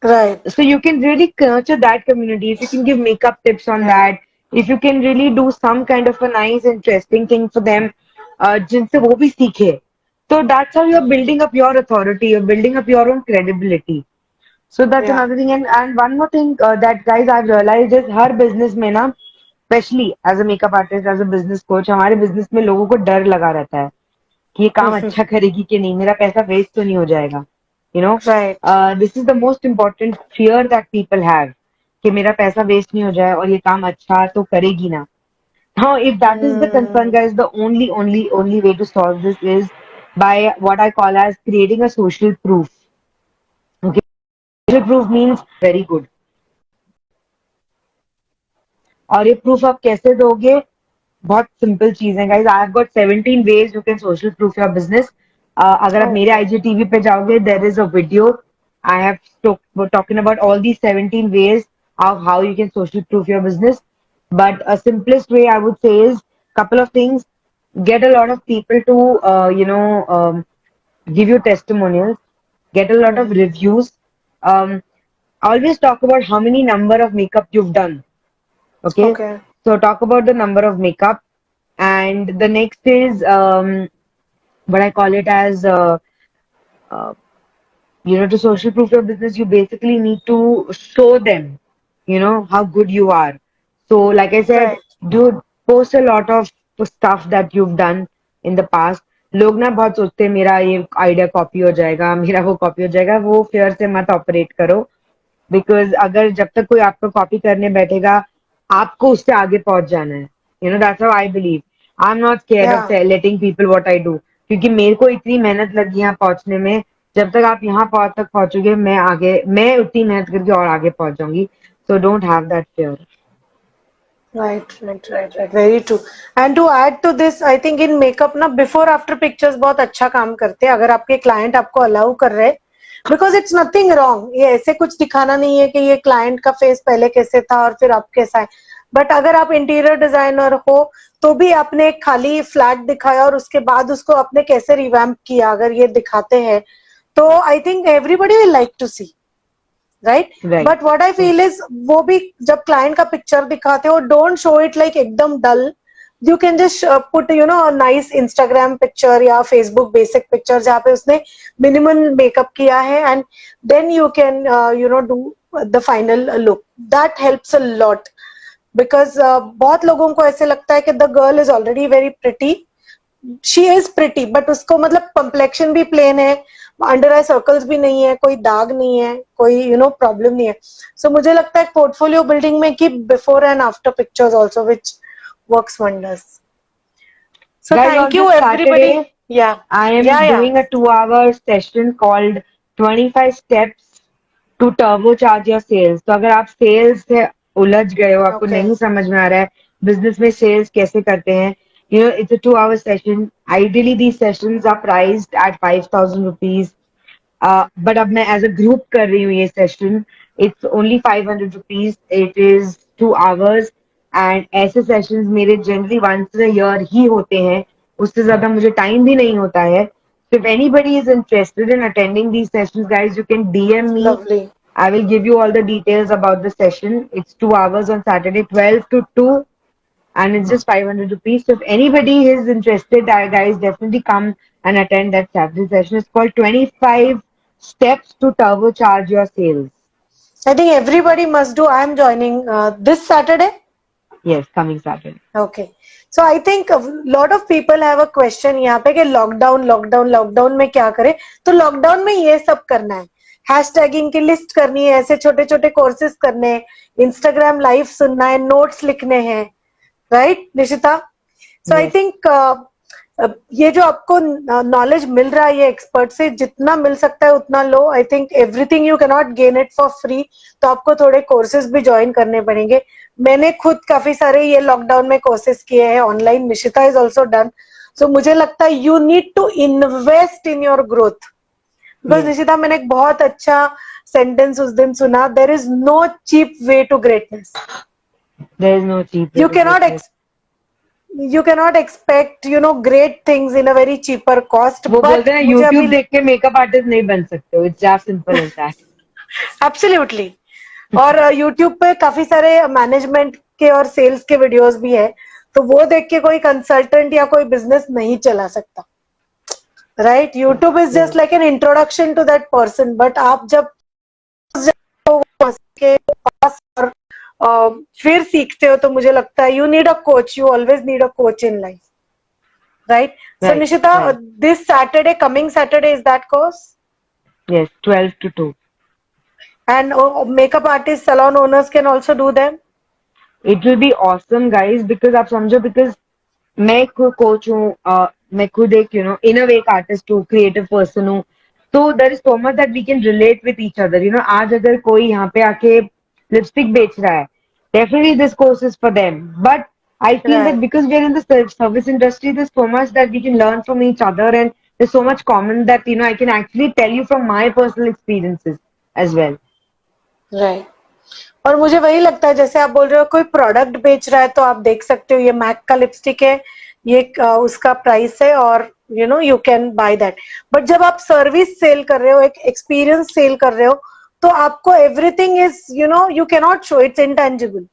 right,
so you can really nurture that community. If you can give makeup tips on that, if you can really do some kind of a nice interesting thing for them, जिनसे वो भी सीखे. So that's how you're building up your authority, you're building up your own credibility. So that's
Yeah.
another thing. And one more thing that guys I've realized is her business में ना, especially as a makeup artist, as a business coach, हमारे business में लोगों को डर लगा रहता है कि ये काम अच्छा करेगी कि नहीं, मेरा पैसा वेस्ट तो नहीं हो जाएगा. You know,
Right.
this is the most important fear that people have कि मेरा पैसा वेस्ट नहीं हो जाए और ये काम अच्छा तो करेगी ना. Now, if that is the concern,
Hmm.
guys, the only way to solve this is by what I call as creating a social proof. Okay, social proof means very good. और ये प्रूफ आप कैसे दोगे? बहुत simple चीज है guys. I have got 17 ways you can social proof your business. अगर आप मेरे
Okay.
आईजीटीवी पे जाओगे, there is a video. I have talking about all the 17 ways of how you can social proof your business. But a simplest way I would say is couple of things. Get a lot of people to give you testimonials. Get a lot of
Hmm.
reviews. Um, always talk about how many number of makeup you've done. Okay,
Okay.
so talk about the number of makeup, and the next is what I call it as uh, to social proof your business. You basically need to show them, how good you are. So, like I said,
Right.
do post a lot of stuff that you've done in the past. लोग ना बहुत सोचते हैं मेरा ये idea copy हो जाएगा, मेरा वो कॉपी हो जाएगा. वो फेयर से मत ऑपरेट करो. बिकॉज अगर जब तक कोई आपको कॉपी करने बैठेगा, आपको उससे आगे पहुंच जाना है. That's how I believe. I am not scared of
Yeah.
Letting people what I do. क्योंकि मेरे को इतनी मेहनत लगी यहाँ पहुंचने में. जब तक आप यहाँ तक पहुंचोगे, मैं उतनी मेहनत करके और आगे पहुंच जाऊंगी. So don't have that fair.
Right. Very true. And to add to this, I think in makeup ना before after pictures बहुत अच्छा काम करते हैं अगर आपके client आपको allow कर रहे हैं. Because it's nothing wrong. ये ऐसे कुछ दिखाना नहीं है कि ये client का face पहले कैसे था और फिर अब कैसा है. बट अगर आप इंटीरियर डिजाइनर हो तो भी आपने एक खाली फ्लैट दिखाया और उसके बाद उसको आपने कैसे रिवैम्प किया अगर ये दिखाते हैं तो I think everybody will like to see. Right.
Right.
But what I feel is वो भी जब क्लाइंट का पिक्चर दिखाते हो डोंट शो इट लाइक एकदम dull. You can just put nice Instagram picture या फेसबुक बेसिक पिक्चर जहाँ पे उसने मिनिमम मेकअप किया है and then you can do the final look. That helps a lot because बहुत लोगों को ऐसे लगता है कि the girl is already very pretty. She is pretty but उसको मतलब कम्प्लेक्शन भी प्लेन है, अंडर आई सर्कल्स भी नहीं है, कोई दाग नहीं है, कोई प्रॉब्लम नहीं है. सो मुझे लगता है पोर्टफोलियो बिल्डिंग में कि before and after pictures also which works wonders. So
Guys,
thank
on
you
this
everybody.
Saturday,
या
I am
या
doing a 2-hour session called 25 Steps to Turbocharge Your Sales. तो अगर आप सेल्स से उलझ गए हो, आपको
ओके.
नहीं समझ में आ रहा है बिजनेस में सेल्स कैसे करते हैं, it's a 2-hour session. Ideally, these sessions are priced at 5,000 rupees. But अब मैं एज अ ग्रुप कर रही हूँ ये session. It's only 500 rupees. It is 2 hours. And ऐसे सेशंस मेरे जनरली वंस अ ईयर ही होते हैं. उससे ज्यादा मुझे टाइम भी नहीं होता है. So if anybody is interested in attending these sessions, guys, you can DM me.
Lovely.
I will give you all the details about the session. It's 2 hours on Saturday, 12 to 2, and it's just 500 rupees. So if anybody is interested, guys, definitely come and attend that Saturday session. It's called 25 Steps to Turbocharge Your Sales.
I think everybody must do. I am joining this Saturday.
Yes, coming Saturday.
Okay. So I think lot of people have a question यहाँ पे कि lockdown में क्या करें. तो lockdown में ये सब करना है. हैशटैगिंग की लिस्ट करनी है, ऐसे छोटे छोटे कोर्सेज करने हैं, इंस्टाग्राम लाइव सुनना है, नोट्स लिखने हैं. राइट निशिता. सो आई
Yes.
थिंक ये जो आपको नॉलेज मिल रहा है ये एक्सपर्ट से जितना मिल सकता है उतना लो. I think everything you can not gain it for free. तो आपको थोड़े कोर्सेज भी ज्वाइन करने पड़ेंगे. मैंने खुद काफी सारे ये लॉकडाउन में कोर्सेज किए हैं online. Nishita is also done. So मुझे लगता है you need to invest in your growth. Because
Yes.
Nishita मैंने एक बहुत अच्छा सेंटेंस उस दिन सुना. There is no cheap way to greatness.
There is no cheap way
You
to
cannot
greatness.
you cannot expect great things in a very cheaper cost.
वो
But
बोलते हैं
मुझे
YouTube
अभी
देख के मेकअप आर्टिस्ट नहीं बन सकते हो. It's as simple as that.
Absolutely. और यूट्यूब पे काफी सारे मैनेजमेंट के और सेल्स के वीडियोस भी है. तो वो देख के कोई कंसल्टेंट या कोई बिजनेस नहीं चला सकता. Right. YouTube is just like an introduction to that person. But आप जब के पास और फिर सीखते हो, तो मुझे लगता है you need a coach, you always need a coach in life, right? So
Right,
Nishita,
right.
this Saturday, coming Saturday, is that course?
Yes, 12 to 2.
And makeup artists, salon owners can also do them?
It will be awesome, guys, because आप समझो, because मैं coach हूँ, मैं खुद एक इन अ वे एक artist हूँ, creative person हूँ, तो there is so much that we can relate with each other. आज अगर कोई यहाँ पे आके लिपस्टिक बेच रहा है, definitely this course is for them, but I feel that
Right.
Because we are in the service industry, there's so much that we can learn from each other, and there's so much common that I can actually tell you from my personal experiences as well.
Right. और मुझे वही लगता है, जैसे आप बोल रहे हो कोई प्रोडक्ट बेच रहा है, तो आप देख सकते हो ये मैक का लिपस्टिक है, ये उसका प्राइस है, और you can by that. But जब आप सर्विस सेल कर रहे हो, एक एक्सपीरियंस सेल कर रहे हो, तो आपको everything is you can not show, it's intangible,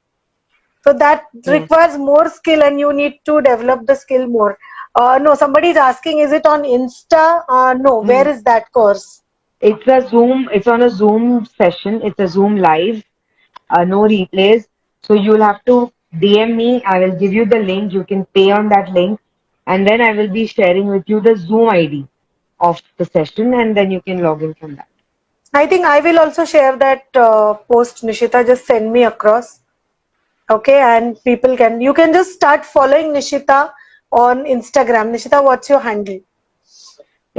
so that
Yes.
requires more skill and you need to develop the skill more. No, somebody is asking, is it on Insta? No, where is that course?
It's on a Zoom session. It's a Zoom live, no replays. So you'll have to DM me. I will give you the link. You can pay on that link. And then I will be sharing with you the Zoom ID of the session, and then you can log in from that.
I think I will also share that post, Nishita. Just send me across. Okay, and people can, you can just start following Nishita on Instagram. Nishita, what's your handle?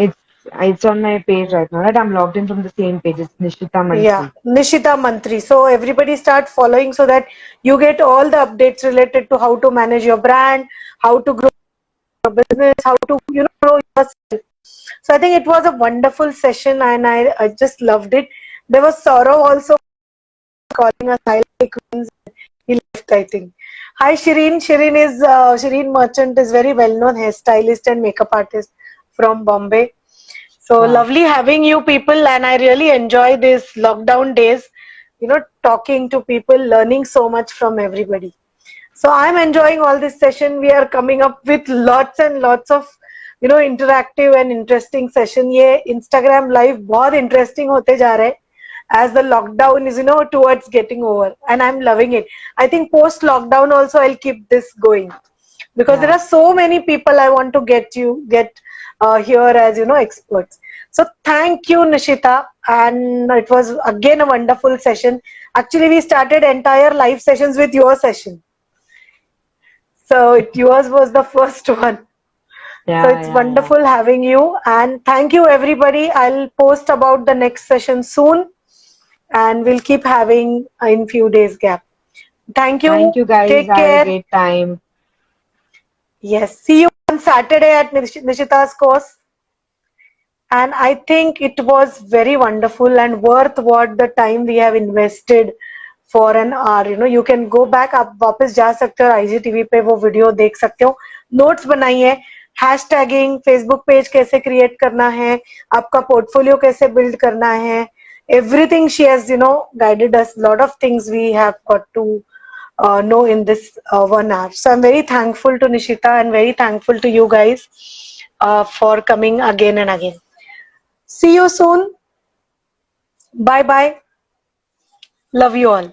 It's it's on my page right now. That I'm logged in from the same page. It's Nishita
Yeah,
Mantri.
Nishita Mantri. So everybody start following so that you get all the updates related to how to manage your brand, how to grow your business, how to grow yourself. So I think it was a wonderful session, and I just loved it. There was Saurav also calling us highlight queens. He left, I think. Hi Shireen. Shireen Merchant is very well known hairstylist and makeup artist from Bombay. So
Wow.
lovely having you people, and I really enjoy these lockdown days. Talking to people, learning so much from everybody. So I'm enjoying all this session. We are coming up with lots and lots of interactive and interesting session. ये Instagram live बहुत interesting होते जा रहे हैं as the lockdown is towards getting over, and I'm loving it. I think post lockdown also I'll keep this going, because there
Yeah.
are so many people I want to get here as experts. So thank you, Nishita, and it was again a wonderful session. Actually, we started entire live sessions with your session. So yours was the first one. So
Yeah,
it's
yeah, yeah.
wonderful having you, and thank you everybody. I'll post about the next session soon, and we'll keep having in few days gap. Thank
Thank
you.
you guys.
Take
I had a
care.
great time.
Yes. See you on Saturday at Nishita's course. And I think it was very wonderful and worth what the time we have invested for an hour. You can go back, आप वापस जा सकते हो, IGTV पे वो video देख सकते हो, नोट्स बनाई है, हैशटैगिंग, फेसबुक पेज कैसे क्रिएट करना है, आपका पोर्टफोलियो कैसे बिल्ड करना है, everything she has guided us, lot of things we have got to know in this 1 hour. So I'm very thankful to Nishita and very thankful to you guys for coming again and again. See you soon. Bye bye. Love you all.